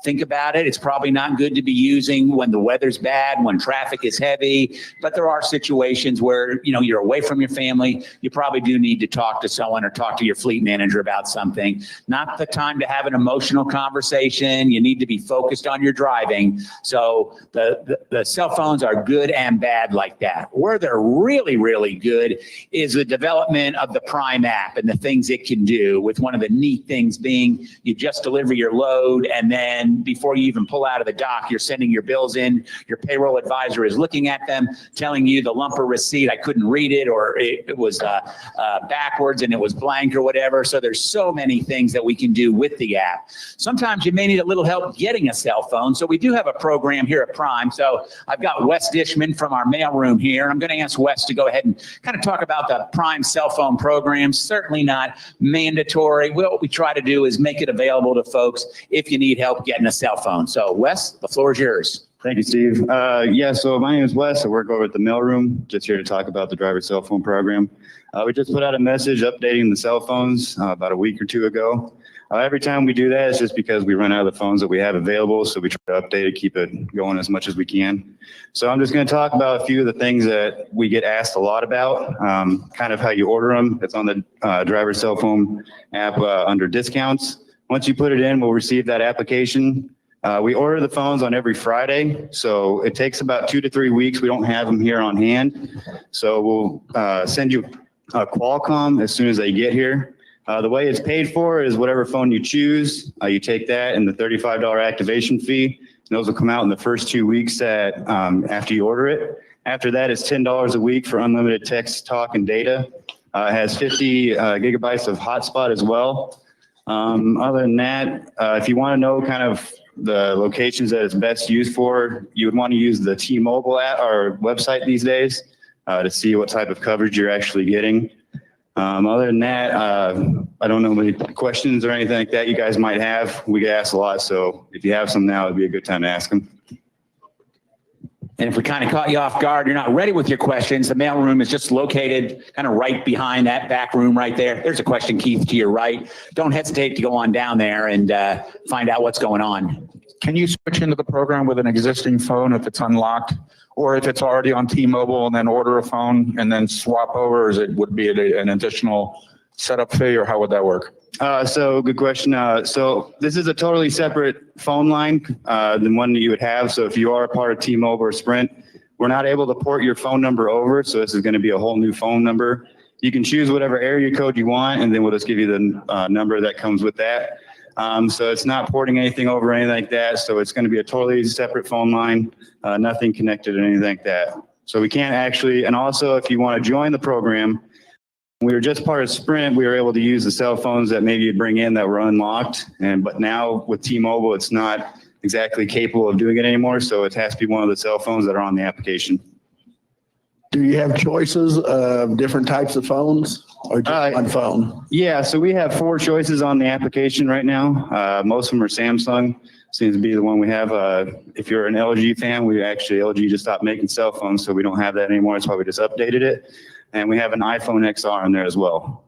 [SPEAKER 6] Think about it. It's probably not good to be using when the weather's bad, when traffic is heavy, but there are situations where, you're away from your family. You probably do need to talk to someone or talk to your fleet manager about something. Not the time to have an emotional conversation. You need to be focused on your driving. So the cell phones are good and bad like that. Where they're really, really good is the development of the Prime app and the things it can do, with one of the neat things being you just deliver your load, and then before you even pull out of the dock, you're sending your bills in. Your payroll advisor is looking at them, telling you the lumper receipt, I couldn't read it, or it was backwards and it was blank or whatever. So there's so many things that we can do with the app. Sometimes you may need a little help getting a cell phone. So we do have a program here at Prime. So I've got Wes Dishman from our mailroom here. I'm going to ask Wes to go ahead and kind of talk about the Prime cell phone program. Certainly not mandatory. What we try to do is make it available to folks if you need help getting a cell phone. So Wes, the floor is yours.
[SPEAKER 13] Thank you, Steve. So my name is Wes. I work over at the Mailroom, just here to talk about the driver cell phone program. We just put out a message updating the cell phones about a week or two ago. Every time we do that, it's just because we run out of the phones that we have available. So we try to update it, keep it going as much as we can. So I'm just going to talk about a few of the things that we get asked a lot about, kind of how you order them. It's on the driver cell phone app under discounts. Once you put it in, we'll receive that application. We order the phones on every Friday, so it takes about 2 to 3 weeks. We don't have them here on hand. So we'll send you a Qualcomm as soon as they get here. The way it's paid for is whatever phone you choose. You take that and the $35 activation fee. And those will come out in the first 2 weeks after you order it. After that, it's $10 a week for unlimited text, talk, and data. It has 50 gigabytes of hotspot as well. Other than that, if you want to know kind of the locations that it's best used for, you would want to use the T-Mobile app or website these days to see what type of coverage you're actually getting. Other than that, I don't know any questions or anything like that you guys might have. We get asked a lot, so if you have some now, it'd be a good time to ask them.
[SPEAKER 6] And if we kind of caught you off guard, you're not ready with your questions, the mailroom is just located kind of right behind that back room right there. There's a question, Keith, to your right. Don't hesitate to go on down there and find out what's going on.
[SPEAKER 9] Can you switch into the program with an existing phone if it's unlocked? Or if it's already on T-Mobile and then order a phone and then swap over, or would it be an additional setup fee, or how would that work?
[SPEAKER 13] So good question. So this is a totally separate phone line than one that you would have. So if you are a part of T-Mobile or Sprint, we're not able to port your phone number over. So this is going to be a whole new phone number. You can choose whatever area code you want, and then we'll just give you the number that comes with that. So it's not porting anything over or anything like that. So it's going to be a totally separate phone line, nothing connected or anything like that. So we can't actually, and also if you want to join the program, we were just part of Sprint, we were able to use the cell phones that maybe you'd bring in that were unlocked. But now with T-Mobile, it's not exactly capable of doing it anymore. So it has to be one of the cell phones that are on the application.
[SPEAKER 4] Do you have choices of different types of phones, or just one phone?
[SPEAKER 13] Yeah, so we have 4 choices on the application right now. Most of them are Samsung. Seems to be the one we have. If you're an LG fan, LG just stopped making cell phones, so we don't have that anymore. That's why we just updated it. And we have an iPhone XR in there as well.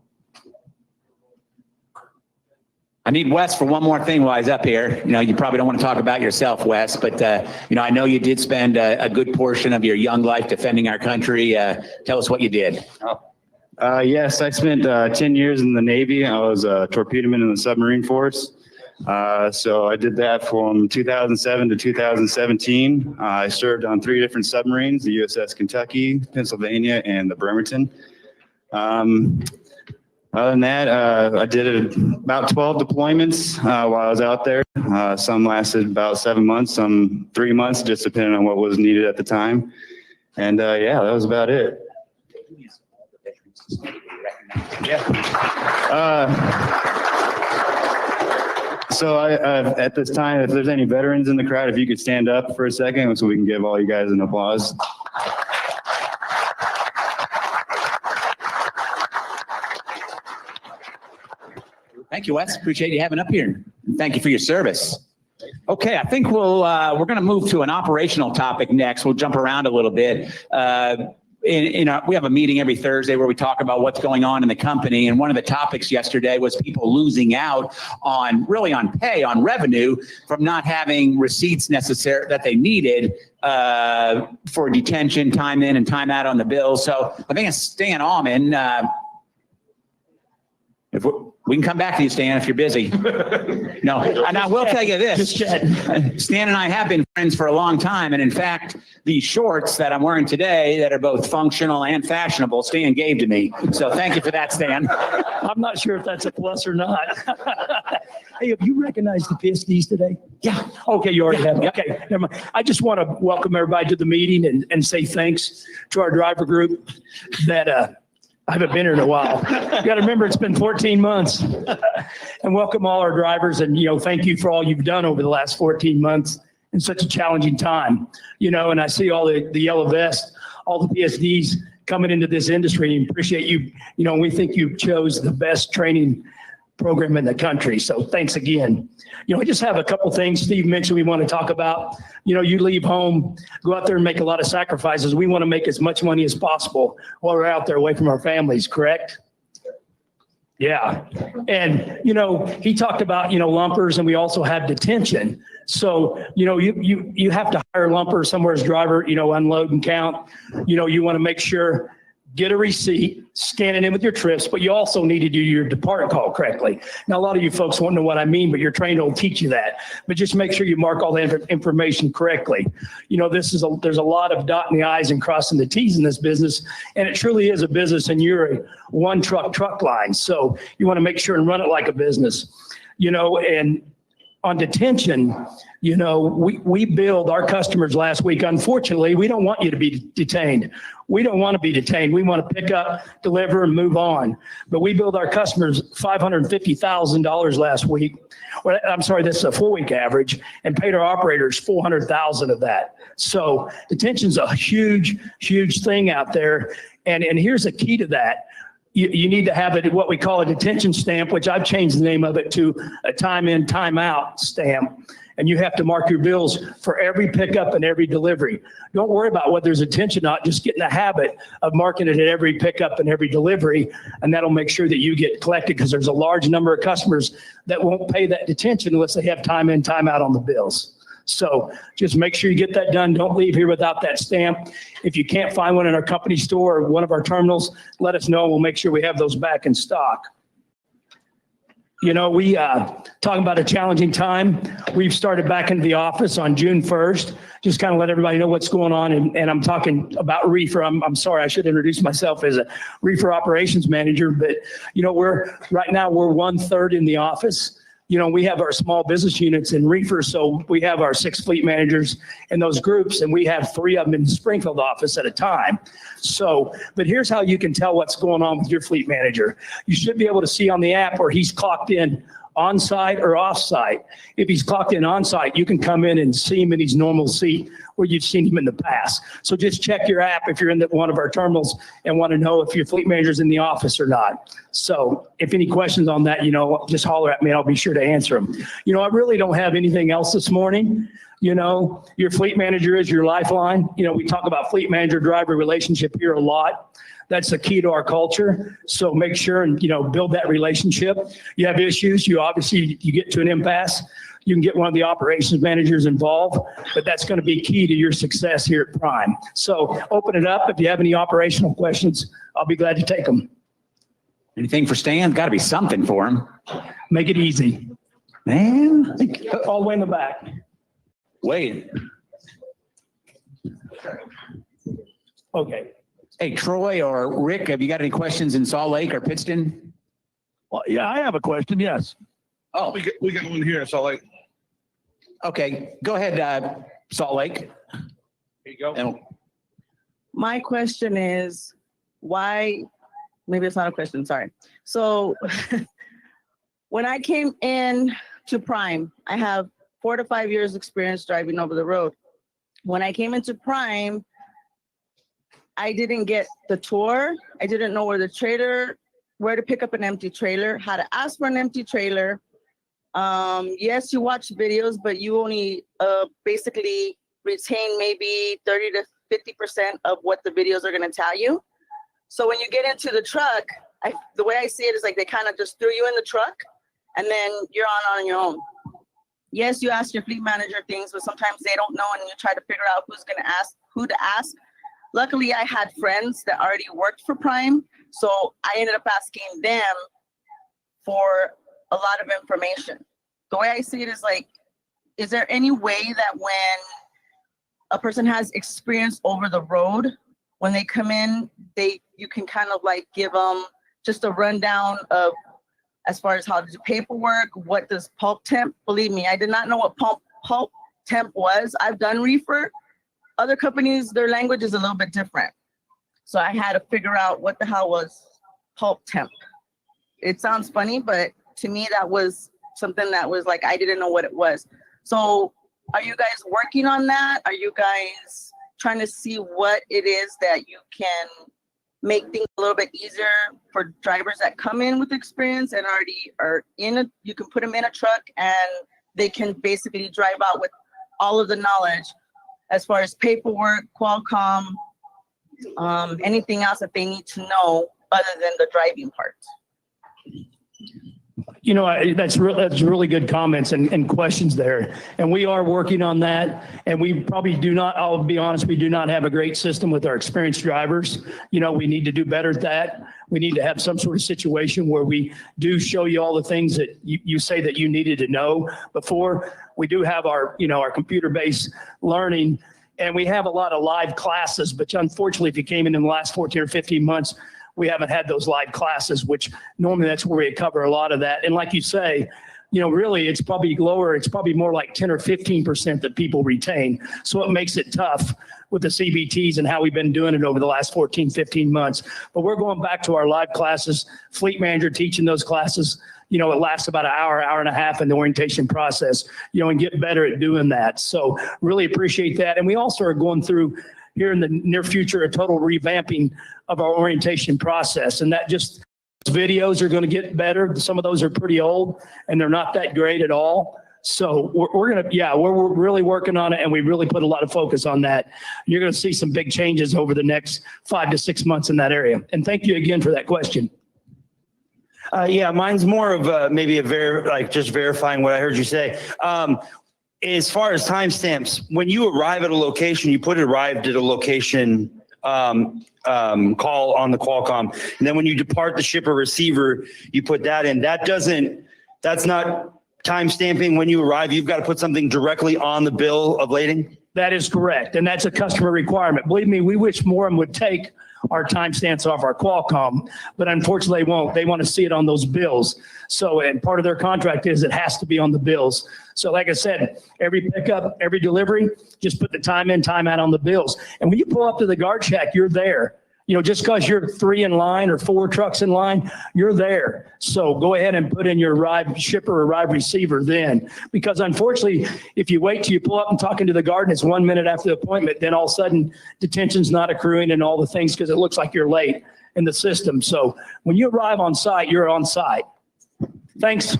[SPEAKER 6] I need Wes for one more thing while he's up here. You probably don't want to talk about yourself, Wes, but I know you did spend a good portion of your young life defending our country. Tell us what you did.
[SPEAKER 13] Yes, I spent 10 years in the Navy. I was a torpedoman in the submarine force. So I did that from 2007 to 2017. I served on 3 different submarines, the USS Kentucky, Pennsylvania, and the Bremerton. Other than that, I did about 12 deployments while I was out there. Some lasted about 7 months, some 3 months, just depending on what was needed at the time. And yeah, that was about it. So at this time, if there's any veterans in the crowd, if you could stand up for a second so we can give all you guys an applause.
[SPEAKER 6] Thank you, Wes. Appreciate you having up here. Thank you for your service. Okay, I think we're going to move to an operational topic next. We'll jump around a little bit. We have a meeting every Thursday where we talk about what's going on in the company. And one of the topics yesterday was people losing out on pay, on revenue from not having receipts necessary that they needed for detention, time in and time out on the bill. So I think it's Stan Auman. We can come back to you, Stan, if you're busy. No, and I will tell you this. Stan and I have been friends for a long time. And in fact, these shorts that I'm wearing today that are both functional and fashionable, Stan gave to me. So thank you for that, Stan.
[SPEAKER 14] I'm not sure if that's a plus or not. Hey, have you recognized the PSDs today?
[SPEAKER 6] Yeah.
[SPEAKER 14] Okay, you already have. Okay, never mind. I just want to welcome everybody to the meeting and say thanks to our driver group that I haven't been here in a while. You got to remember, it's been 14 months. And welcome all our drivers. And, thank you for all you've done over the last 14 months in such a challenging time. And I see all the yellow vests, all the PSDs coming into this industry, and appreciate you. We think you chose the best training program in the country. So thanks again. I just have a couple things Steve mentioned we want to talk about. You leave home, go out there and make a lot of sacrifices. We want to make as much money as possible while we're out there away from our families, correct? Yeah. And, he talked about, lumpers, and we also have detention. So, you have to hire a lumper somewhere as driver, unload and count. You want to make sure, get a receipt, scan it in with your trips, but you also need to do your depart call correctly. Now, a lot of you folks won't know what I mean, but your trainer will teach you that. But just make sure you mark all the information correctly. There's a lot of dotting the I's and crossing the T's in this business, and it truly is a business, and you're a one truck line. So you want to make sure and run it like a business, and on detention, we billed our customers last week. Unfortunately, we don't want you to be detained. We don't want to be detained. We want to pick up, deliver, and move on. But we billed our customers $550,000 last week. Well, I'm sorry, this is a 4-week average, and paid our operators $400,000 of that. So detention's a huge, huge thing out there. And here's a key to that. You need to have it, what we call a detention stamp, which I've changed the name of it to a time in, time out stamp. And you have to mark your bills for every pickup and every delivery. Don't worry about whether there's detention or not. Just get in the habit of marking it at every pickup and every delivery. And that'll make sure that you get collected, because there's a large number of customers that won't pay that detention unless they have time in, time out on the bills. So just make sure you get that done. Don't leave here without that stamp. If you can't find one in our company store or one of our terminals, let us know. We'll make sure we have those back in stock. We talking about a challenging time. We've started back into the office on June 1st. Just kind of let everybody know what's going on. And I'm talking about reefer. I'm sorry, I should introduce myself as a reefer operations manager, but right now we're 1/3 in the office. We have our small business units in reefer. So we have our 6 fleet managers in those groups, and we have 3 of them in the Springfield office at a time. So, but here's how you can tell what's going on with your fleet manager. You should be able to see on the app where he's clocked in on site or off site. If he's clocked in on site, you can come in and see him in his normal seat where you've seen him in the past. So just check your app if you're in one of our terminals and want to know if your fleet manager's in the office or not. So if any questions on that, just holler at me and I'll be sure to answer them. I really don't have anything else this morning. Your fleet manager is your lifeline. We talk about fleet manager driver relationship here a lot. That's the key to our culture. So make sure and, build that relationship. You have issues, you get to an impasse, you can get one of the operations managers involved, but that's going to be key to your success here at Prime. So open it up. If you have any operational questions, I'll be glad to take them.
[SPEAKER 6] Anything for Stan? Got to be something for him.
[SPEAKER 14] Make it easy.
[SPEAKER 6] Man.
[SPEAKER 14] All the way in the back.
[SPEAKER 6] Wait.
[SPEAKER 14] Okay.
[SPEAKER 6] Hey, Troy or Rick, have you got any questions in Salt Lake or Pittston?
[SPEAKER 4] Well, yeah, I have a question. Yes.
[SPEAKER 6] Oh,
[SPEAKER 3] We got one here in Salt Lake.
[SPEAKER 6] okay. Go ahead, Salt Lake.
[SPEAKER 3] Here you go.
[SPEAKER 6] And
[SPEAKER 15] My question is why, maybe it's not a question, sorry. So when I came in to Prime. I have 4 to 5 years experience driving over the road. When I came into Prime, I didn't get the tour. I didn't know where to pick up an empty trailer, how to ask for an empty trailer. Yes, you watch videos, but you only basically retain maybe 30 to 50% of what the videos are going to tell you. So when you get into the truck, the way I see it is like they kind of just threw you in the truck and then you're on your own. Yes, you ask your fleet manager things, but sometimes they don't know and you try to figure out who to ask. Luckily, I had friends that already worked for Prime, so I ended up asking them for a lot of information. The way I see it is like, is there any way that when a person has experience over the road, when they come in, you can kind of like give them just a rundown of as far as how to do paperwork, what does pulp temp? Believe me, I did not know what pulp temp was. I've done reefer. Other companies, their language is a little bit different. So I had to figure out what the hell was pulp temp. It sounds funny, but to me, that was something that was like, I didn't know what it was. So are you guys working on that? Are you guys trying to see what it is that you can make things a little bit easier for drivers that come in with experience and already are you can put them in a truck and they can basically drive out with all of the knowledge as far as paperwork, Qualcomm, anything else that they need to know other than the driving part.
[SPEAKER 14] You know, that's really good comments and questions there. And we are working on that. And we probably do not, I'll be honest, we do not have a great system with our experienced drivers. You know, we need to do better at that. We need to have some sort of situation where we do show you all the things that you say that you needed to know before. We do have our, you know, our computer-based learning, and we have a lot of live classes, but unfortunately, if you came in the last 14 or 15 months, we haven't had those live classes, which normally that's where we cover a lot of that. And like you say, you know, really it's probably lower. It's probably more like 10 or 15% that people retain. So it makes it tough with the CBTs and how we've been doing it over the last 14, 15 months. But we're going back to our live classes, fleet manager teaching those classes. You know, it lasts about an hour, hour and a half in the orientation process, you know, and get better at doing that. So really appreciate that. And we also are going through here in the near future, a total revamping of our orientation process. And that just videos are going to get better. Some of those are pretty old and they're not that great at all. So we're going to, yeah, we're really working on it. And we really put a lot of focus on that. You're going to see some big changes over the next 5 to 6 months in that area. And thank you again for that question.
[SPEAKER 16] Yeah, mine's more of maybe just verifying what I heard you say. As far as timestamps, when you arrive at a location, you put arrived at a location call on the Qualcomm. And then when you depart the shipper receiver, you put that in. That's not timestamping when you arrive. You've got to put something directly on the bill of lading.
[SPEAKER 14] That is correct. And that's a customer requirement. Believe me, we wish more of them would take our timestamps off our Qualcomm, but unfortunately they won't. They want to see it on those bills. So, and part of their contract is it has to be on the bills. So like I said, every pickup, every delivery, just put the time in, time out on the bills. And when you pull up to the guard shack, you're there. You know, just because you're 3 in line or 4 trucks in line, you're there. So go ahead and put in your arrived shipper, arrived receiver then. Because unfortunately, if you wait till you pull up and talking to the guard and it's 1 minute after the appointment, then all of a sudden detention's not accruing and all the things because it looks like you're late in the system. So when you arrive on site, you're on site. Thanks.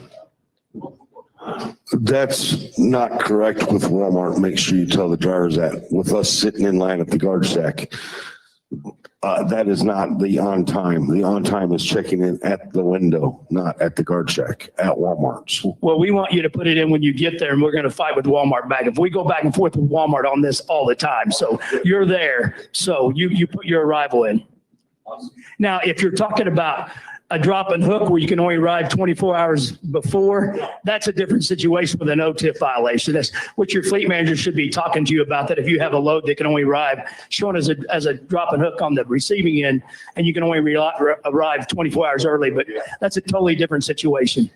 [SPEAKER 17] That's not correct with Walmart. Make sure you tell the drivers that. With us sitting in line at the guard shack, that is not the on time. The on time is checking in at the window, not at the guard shack at Walmart's.
[SPEAKER 14] Well, we want you to put it in when you get there, and we're going to fight with Walmart back. If we go back and forth with Walmart on this all the time, so you're there. So you put your arrival in. Now, if you're talking about a drop and hook where you can only arrive 24 hours before, that's a different situation with an OTIF violation. That's what your fleet manager should be talking to you about, that if you have a load that can only arrive shown as a drop and hook on the receiving end, and you can only arrive 24 hours early, but that's a totally different situation.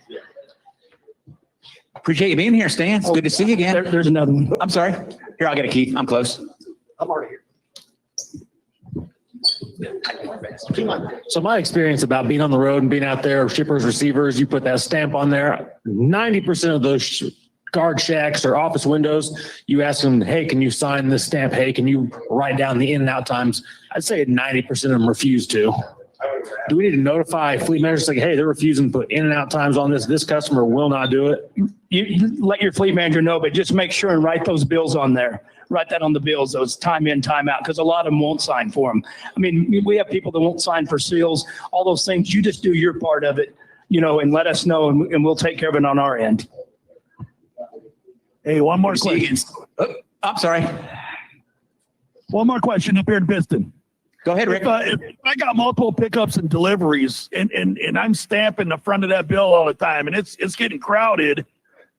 [SPEAKER 6] Appreciate you being here, Stan. It's good to see you again.
[SPEAKER 14] There's another one.
[SPEAKER 6] I'm sorry. Here, I'll get a key. I'm close.
[SPEAKER 14] I'm already here.
[SPEAKER 8] So my experience about being on the road and being out there, shippers, receivers, you put that stamp on there, 90% of those guard shacks or office windows, you ask them, hey, can you sign this stamp? Hey, can you write down the in and out times? I'd say 90% of them refuse to. Do we need to notify fleet managers like, hey, they're refusing to put in and out times on this. This customer will not do it.
[SPEAKER 14] You let your fleet manager know, but just make sure and write those bills on there. Write that on the bills, those time in, time out, because a lot of them won't sign for them. I mean, we have people that won't sign for seals, all those things. You just do your part of it, you know, and let us know, and we'll take care of it on our end.
[SPEAKER 4] Hey, one more question.
[SPEAKER 6] Oh, I'm sorry.
[SPEAKER 4] One more question up here in Piston.
[SPEAKER 6] Go ahead, Rick.
[SPEAKER 4] If I got multiple pickups and deliveries and I'm stamping the front of that bill all the time and it's getting crowded,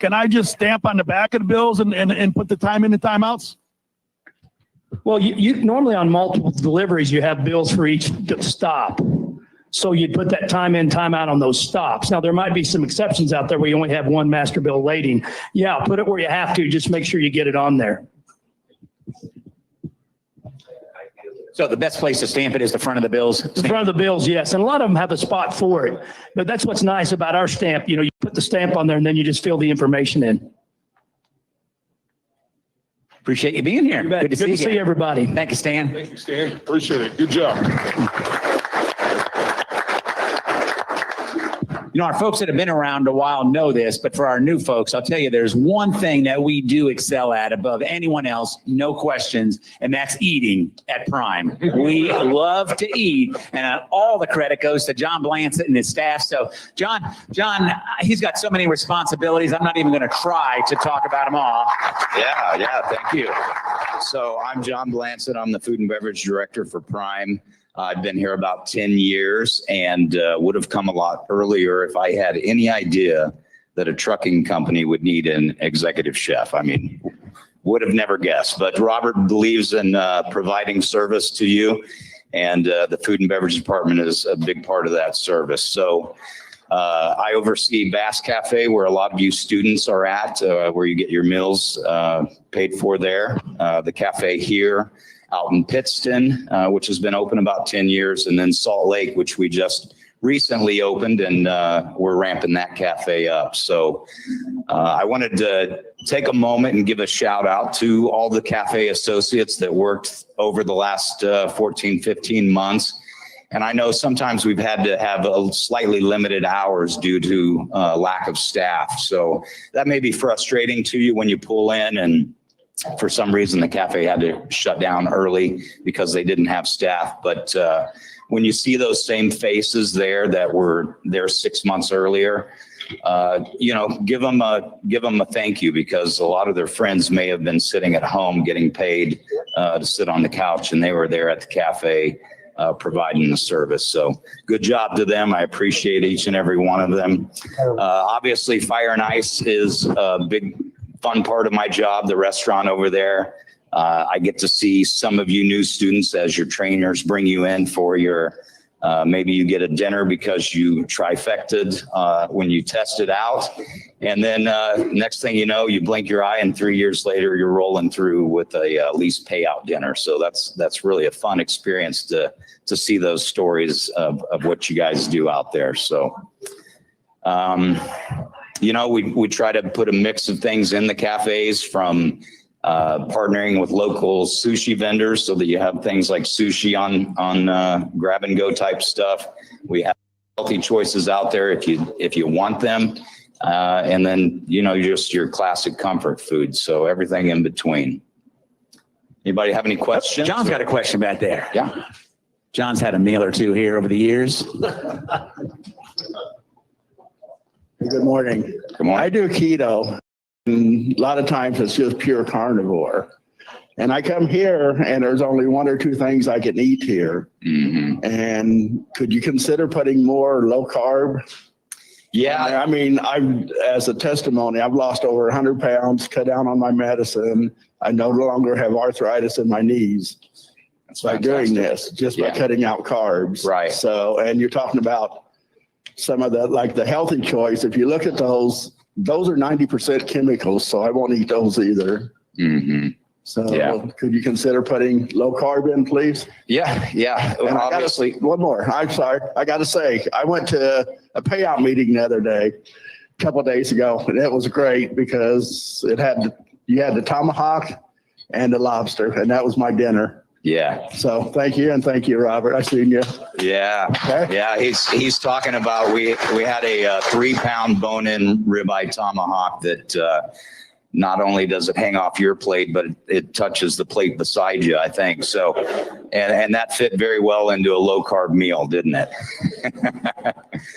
[SPEAKER 4] can I just stamp on the back of the bills and put the time in and time outs?
[SPEAKER 14] Well, you normally on multiple deliveries, you have bills for each stop. So you'd put that time in, time out on those stops. Now, there might be some exceptions out there where you only have one master bill lading. Yeah, put it where you have to. Just make sure you get it on there.
[SPEAKER 6] So the best place to stamp it is the front of the bills?
[SPEAKER 14] The front of the bills, yes. And a lot of them have a spot for it. But that's what's nice about our stamp. You know, you put the stamp on there and then you just fill the information in.
[SPEAKER 6] Appreciate you being here.
[SPEAKER 14] Good to see everybody.
[SPEAKER 6] Thank you, Stan.
[SPEAKER 1] Thank you, Stan. Appreciate it. Good job.
[SPEAKER 6] You know, our folks that have been around a while know this, but for our new folks, I'll tell you, there's one thing that we do excel at above anyone else, no questions, and that's eating at Prime. We love to eat, and all the credit goes to John Blansit and his staff. So, John, he's got so many responsibilities, I'm not even going to try to talk about them all.
[SPEAKER 18] Yeah, thank you. So I'm John Blansit. I'm the food and beverage director for Prime. I've been here about 10 years and would have come a lot earlier if I had any idea that a trucking company would need an executive chef. I mean, would have never guessed. But Robert believes in providing service to you, and the food and beverage department is a big part of that service. So I oversee Bass Cafe, where a lot of you students are at, where you get your meals paid for there. The cafe here out in Pittston, which has been open about 10 years, and then Salt Lake, which we just recently opened, and we're ramping that cafe up. So I wanted to take a moment and give a shout out to all the cafe associates that worked over the last 14, 15 months. And I know sometimes we've had to have a slightly limited hours due to lack of staff. So that may be frustrating to you when you pull in and for some reason the cafe had to shut down early because they didn't have staff. But when you see those same faces there that were there 6 months earlier, you know, give them a thank you, because a lot of their friends may have been sitting at home getting paid to sit on the couch, and they were there at the cafe providing the service. So good job to them. I appreciate each and every one of them. Obviously, Fire and Ice is a big fun part of my job, the restaurant over there. I get to see some of you new students as your trainers bring you in for your, maybe you get a dinner because you trifected when you tested out. And then next thing you know, you blink your eye and 3 years later, you're rolling through with a lease payout dinner. So that's really a fun experience to see those stories of what you guys do out there. So, you know, we try to put a mix of things in the cafes, from partnering with local sushi vendors so that you have things like sushi on grab and go type stuff. We have healthy choices out there if you want them. And then, you know, just your classic comfort food. So everything in between. Anybody have any questions?
[SPEAKER 6] John's got a question back there.
[SPEAKER 18] Yeah.
[SPEAKER 6] John's had a meal or two here over the years.
[SPEAKER 19] Good morning.
[SPEAKER 18] Good morning.
[SPEAKER 19] I do keto. And a lot of times it's just pure carnivore. And I come here and there's only one or two things I can eat here.
[SPEAKER 18] Mm-hmm.
[SPEAKER 19] And could you consider putting more low carb?
[SPEAKER 18] Yeah.
[SPEAKER 19] I mean, as a testimony, I've lost over 100 pounds, cut down on my medicine. I no longer have arthritis in my knees.
[SPEAKER 18] That's
[SPEAKER 19] by doing this, just by cutting out carbs.
[SPEAKER 18] Right.
[SPEAKER 19] So, and you're talking about some of the, like the healthy choice. If you look at those are 90% chemicals. So I won't eat those either.
[SPEAKER 18] Mm-hmm.
[SPEAKER 12] So
[SPEAKER 18] Yeah.
[SPEAKER 12] could you consider putting low carb in, please?
[SPEAKER 18] Yeah, yeah,
[SPEAKER 12] And I
[SPEAKER 18] obviously.
[SPEAKER 12] one more. I'm sorry. I got to say, I went to a payout meeting the other day, a couple of days ago, and it was great because you had the tomahawk and the lobster, and that was my dinner.
[SPEAKER 18] Yeah.
[SPEAKER 12] So thank you, and thank you, Robert. I seen you.
[SPEAKER 18] Yeah.
[SPEAKER 12] Okay.
[SPEAKER 18] Yeah. He's talking about, we had a 3-pound bone-in ribeye tomahawk that, not only does it hang off your plate, but it touches the plate beside you, I think. So, and that fit very well into a low carb meal, didn't it?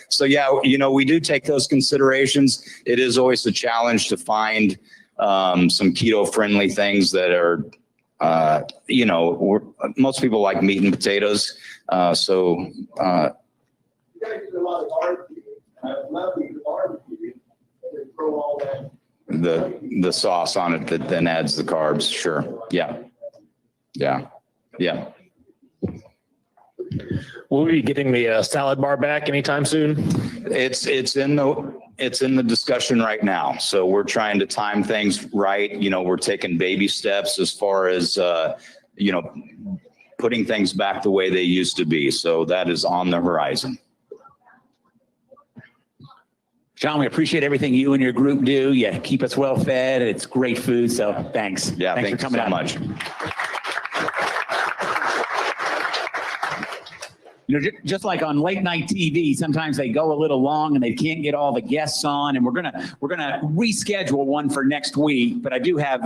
[SPEAKER 18] So yeah, we do take those considerations. It is always a challenge to find some keto friendly things that are, most people like meat and potatoes. So, the sauce on it that then adds the carbs. Sure. Yeah. Yeah. Yeah.
[SPEAKER 8] Will we be getting the salad bar back anytime soon?
[SPEAKER 18] It's in the discussion right now. So we're trying to time things right. We're taking baby steps as far as, putting things back the way they used to be. So that is on the horizon.
[SPEAKER 6] John, we appreciate everything you and your group do. You keep us well fed. It's great food. So thanks.
[SPEAKER 18] Yeah.
[SPEAKER 6] Thanks for coming
[SPEAKER 18] so
[SPEAKER 6] out.
[SPEAKER 18] much.
[SPEAKER 6] Just like on late night TV, sometimes they go a little long and they can't get all the guests on. And we're gonna reschedule one for next week. But I do have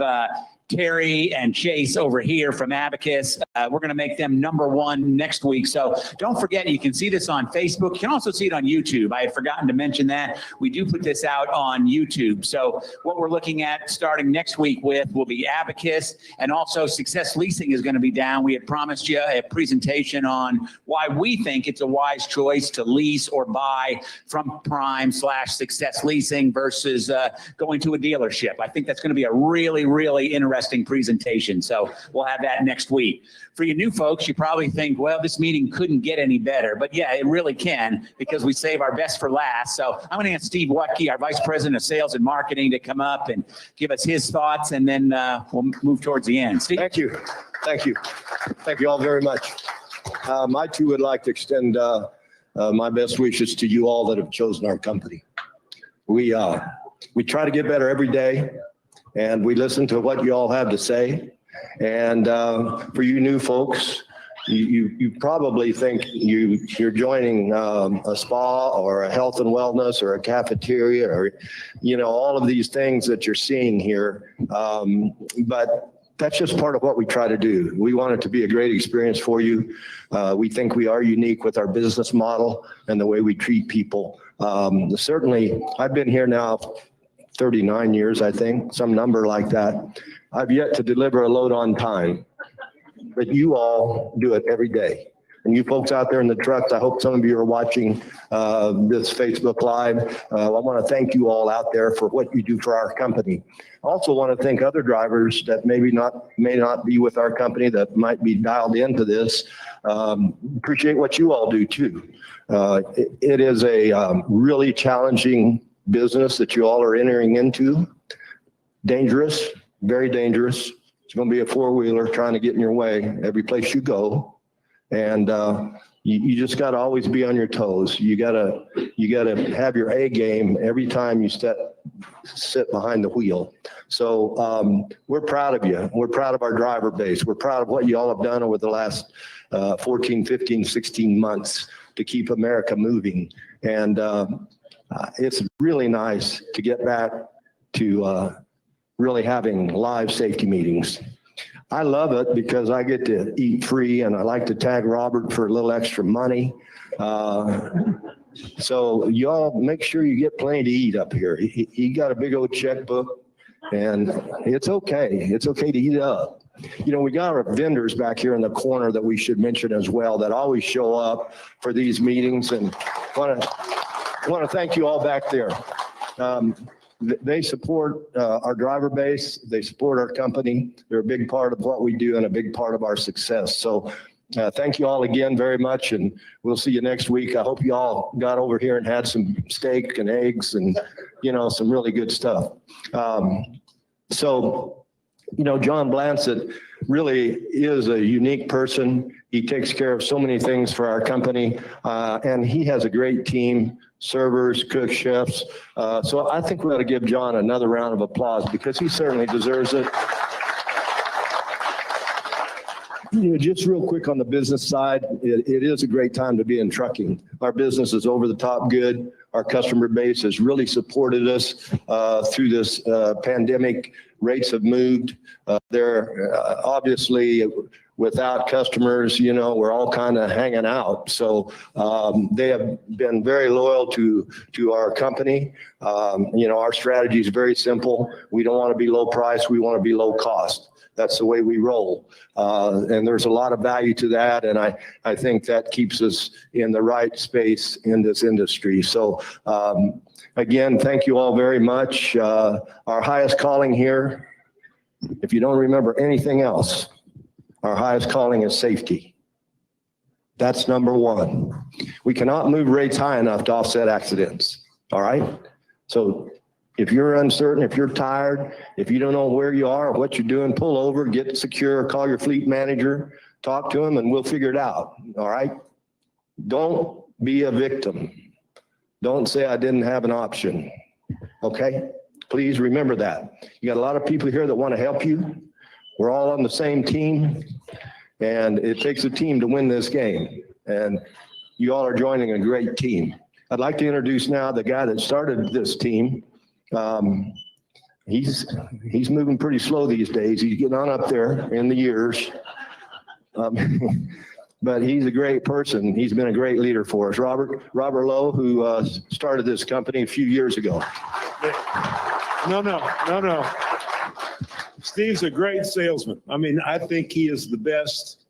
[SPEAKER 6] Terry and Chase over here from Abacus. We're going to make them #1 next week. So don't forget, you can see this on Facebook. You can also see it on YouTube. I had forgotten to mention that. We do put this out on YouTube. So what we're looking at starting next week will be Abacus, and also Success Leasing is going to be down. We had promised you a presentation on why we think it's a wise choice to lease or buy from Prime/Success Leasing versus going to a dealership. I think that's going to be a really, really interesting presentation. So we'll have that next week. For you new folks, you probably think, well, this meeting couldn't get any better, but yeah, it really can, because we save our best for last. So I'm going to ask Steve Wutke, our Vice President of Sales and Marketing, to come up and give us his thoughts, and then we'll move towards the end. Steve?
[SPEAKER 20] Thank you. Thank you. Thank you all very much. I too would like to extend my best wishes to you all that have chosen our company. We try to get better every day, and we listen to what you all have to say. And for you new folks, you probably think you're joining a spa or a health and wellness or a cafeteria or, all of these things that you're seeing here. But that's just part of what we try to do. We want it to be a great experience for you. We think we are unique with our business model and the way we treat people. Certainly, I've been here now 39 years, I think, some number like that. I've yet to deliver a load on time, but you all do it every day. And you folks out there in the trucks, I hope some of you are watching this Facebook Live. I want to thank you all out there for what you do for our company. I also want to thank other drivers that may not be with our company, that might be dialed into this. Appreciate what you all do too. It is a really challenging business that you all are entering into. Dangerous, very dangerous. It's going to be a four-wheeler trying to get in your way every place you go. And you just got to always be on your toes. You got to have your A game every time you sit behind the wheel. So we're proud of you. We're proud of our driver base. We're proud of what you all have done over the last 14, 15, 16 months to keep America moving. And it's really nice to get back to really having live safety meetings. I love it because I get to eat free, and I like to tag Robert for a little extra money. So y'all make sure you get plenty to eat up here. He got a big old checkbook, and it's okay. It's okay to eat up. We got our vendors back here in the corner that we should mention as well that always show up for these meetings, and want to thank you all back there. They support our driver base. They support our company. They're a big part of what we do and a big part of our success. So thank you all again very much, and we'll see you next week. I hope you all got over here and had some steak and eggs and, some really good stuff. So You know, John Blansit really is a unique person. He takes care of so many things for our company, and he has a great team, servers, cooks, chefs. So I think we ought to give John another round of applause because he certainly deserves it. You know, just real quick on the business side, it is a great time to be in trucking. Our business is over the top good. Our customer base has really supported us through this pandemic. Rates have moved. They're obviously without customers, you know, we're all kind of hanging out. So they have been very loyal to our company. You know, our strategy is very simple. We don't want to be low price. We want to be low cost. That's the way we roll. And there's a lot of value to that. And I think that keeps us in the right space in this industry. So again, thank you all very much. Our highest calling here, if you don't remember anything else, our highest calling is safety. That's number one. We cannot move rates high enough to offset accidents. All right. So if you're uncertain, if you're tired, if you don't know where you are or what you're doing, pull over, get secure, call your fleet manager, talk to him, and we'll figure it out. All right. Don't be a victim. Don't say I didn't have an option. Okay. Please remember that. You got a lot of people here that want to help you. We're all on the same team, and it takes a team to win this game. And you all are joining a great team. I'd like to introduce now the guy that started this team. He's moving pretty slow these days. He's getting on up there in the years. But he's a great person. He's been a great leader for us. Robert Lowe, who started this company a few years ago.
[SPEAKER 21] No. Steve's a great salesman. I mean, I think he is the best,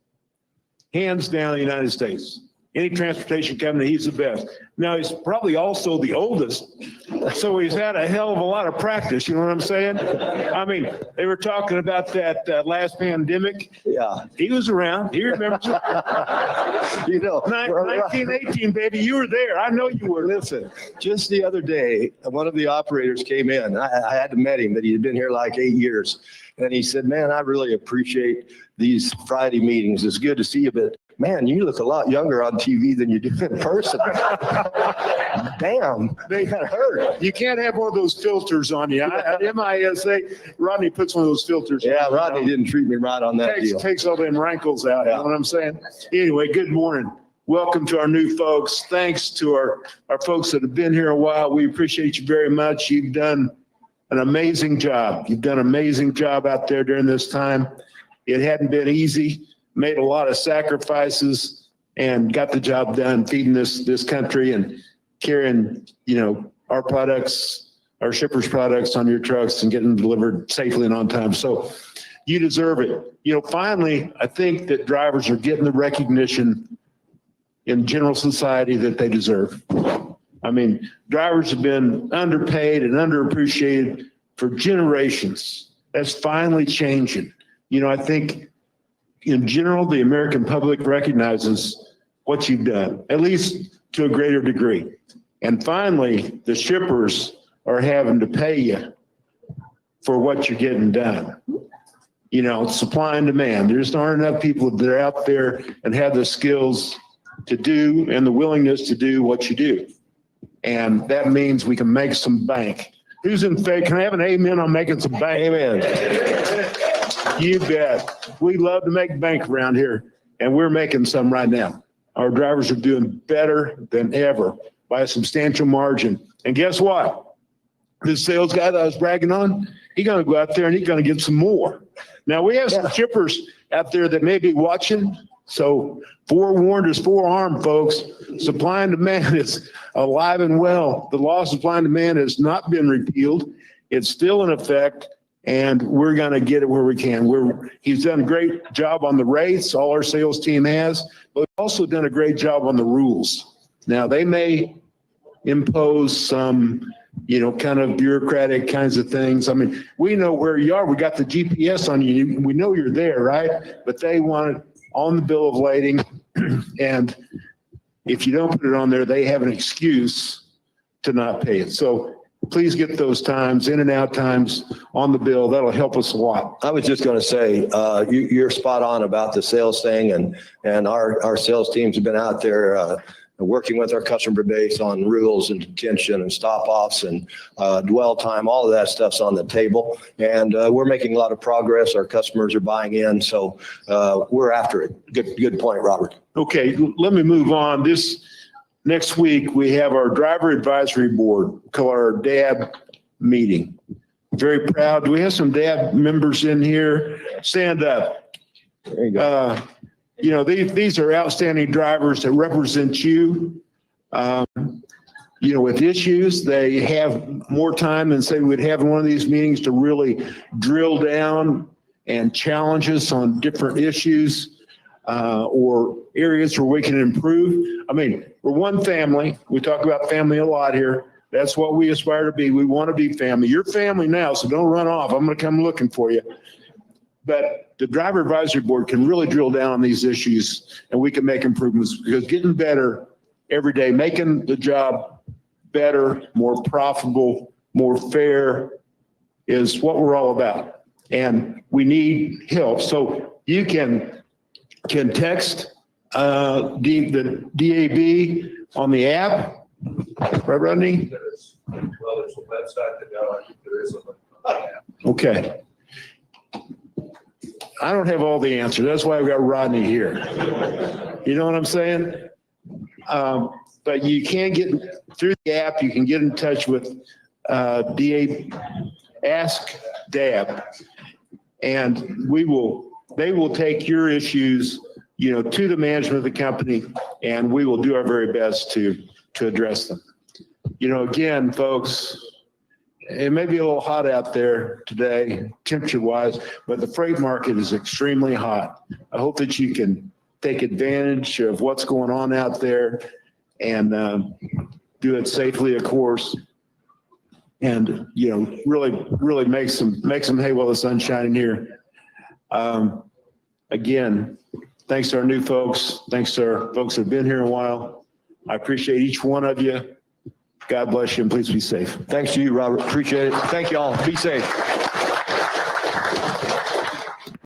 [SPEAKER 21] hands down, in the United States. Any transportation company, he's the best. Now, he's probably also the oldest, so he's had a hell of a lot of practice, you know what I'm saying? I mean, they were talking about that last pandemic.
[SPEAKER 20] Yeah.
[SPEAKER 21] He was around, he remembers.
[SPEAKER 20] You know.
[SPEAKER 21] 1918, baby, you were there. I know you were.
[SPEAKER 20] Listen, just the other day, one of the operators came in. I had to met him, but he had been here like 8 years. And he said, man, I really appreciate these Friday meetings. It's good to see you, but man, you look a lot younger on TV than you do in person. Damn, they got hurt.
[SPEAKER 21] You can't have one of those filters on you. At MISA, Rodney puts one of those filters on.
[SPEAKER 20] Yeah, Rodney didn't treat me right on that deal.
[SPEAKER 21] Takes all them rankles out, you know what I'm saying? Anyway, good morning. Welcome to our new folks. Thanks to our folks that have been here a while. We appreciate you very much. You've done an amazing job. You've done an amazing job out there during this time. It hadn't been easy. Made a lot of sacrifices and got the job done, feeding this country and carrying, you know, our products, our shippers' products on your trucks and getting them delivered safely and on time. So you deserve it. You know, finally, I think that drivers are getting the recognition in general society that they deserve. I mean, drivers have been underpaid and underappreciated for generations. That's finally changing. You know, I think in general, the American public recognizes what you've done, at least to a greater degree. And finally, the shippers are having to pay you for what you're getting done. You know, supply and demand. There just aren't enough people that are out there and have the skills to do and the willingness to do what you do. And that means we can make some bank. Who's in favor? Can I have an amen on making some bank?
[SPEAKER 20] Amen.
[SPEAKER 21] You bet. We love to make bank around here, and we're making some right now. Our drivers are doing better than ever by a substantial margin. And guess what? This sales guy that I was bragging on, he's going to go out there and he's going to get some more. Now, we have some shippers out there that may be watching. So forewarned is forearmed, folks. Supply and demand is alive and well. The law of supply and demand has not been repealed. It's still in effect, and we're going to get it where we can. He's done a great job on the rates. All our sales team has, but we've also done a great job on the rules. Now, they may impose some, you know, kind of bureaucratic kinds of things. I mean, we know where you are. We got the GPS on you. We know you're there, right? But they want it on the bill of lading. And if you don't put it on there, they have an excuse to not pay it. So please get those times, in and out times on the bill. That'll help us a lot.
[SPEAKER 20] I was just going to say, you're spot on about the sales thing, and our sales teams have been out there working with our customer base on rules and detention and stop offs and dwell time. All of that stuff's on the table, and we're making a lot of progress. Our customers are buying in, so we're after it. Good point, Robert.
[SPEAKER 21] Okay, let me move on. Next week, we have our driver advisory board, call our DAB meeting. Very proud. Do we have some DAB members in here? Stand up.
[SPEAKER 20] There you go.
[SPEAKER 21] These are outstanding drivers that represent you. With issues, they have more time than say we'd have in one of these meetings to really drill down and challenge us on different issues or areas where we can improve. I mean, we're one family. We talk about family a lot here. That's what we aspire to be. We want to be family. You're family now, so don't run off. I'm going to come looking for you. But the driver advisory board can really drill down on these issues, and we can make improvements, because getting better every day, making the job better, more profitable, more fair is what we're all about. And we need help. So you can text the DAB on the app, right, Rodney?
[SPEAKER 5] Well, there's a website that I think there is a app.
[SPEAKER 21] Okay. I don't have all the answers. That's why I've got Rodney here. You know what I'm saying? But you can get through the app. You can get in touch with Ask DAB, and they will take your issues, to the management of the company, and we will do our very best to address them. Again, folks, it may be a little hot out there today, temperature-wise, but the freight market is extremely hot. I hope that you can take advantage of what's going on out there and do it safely, of course, and really make some hay while the sun's shining here. Again, thanks to our new folks. Thanks to our folks that have been here a while. I appreciate each one of you. God bless you, and please be safe.
[SPEAKER 20] Thanks to you, Robert. Appreciate it. Thank you all. Be safe.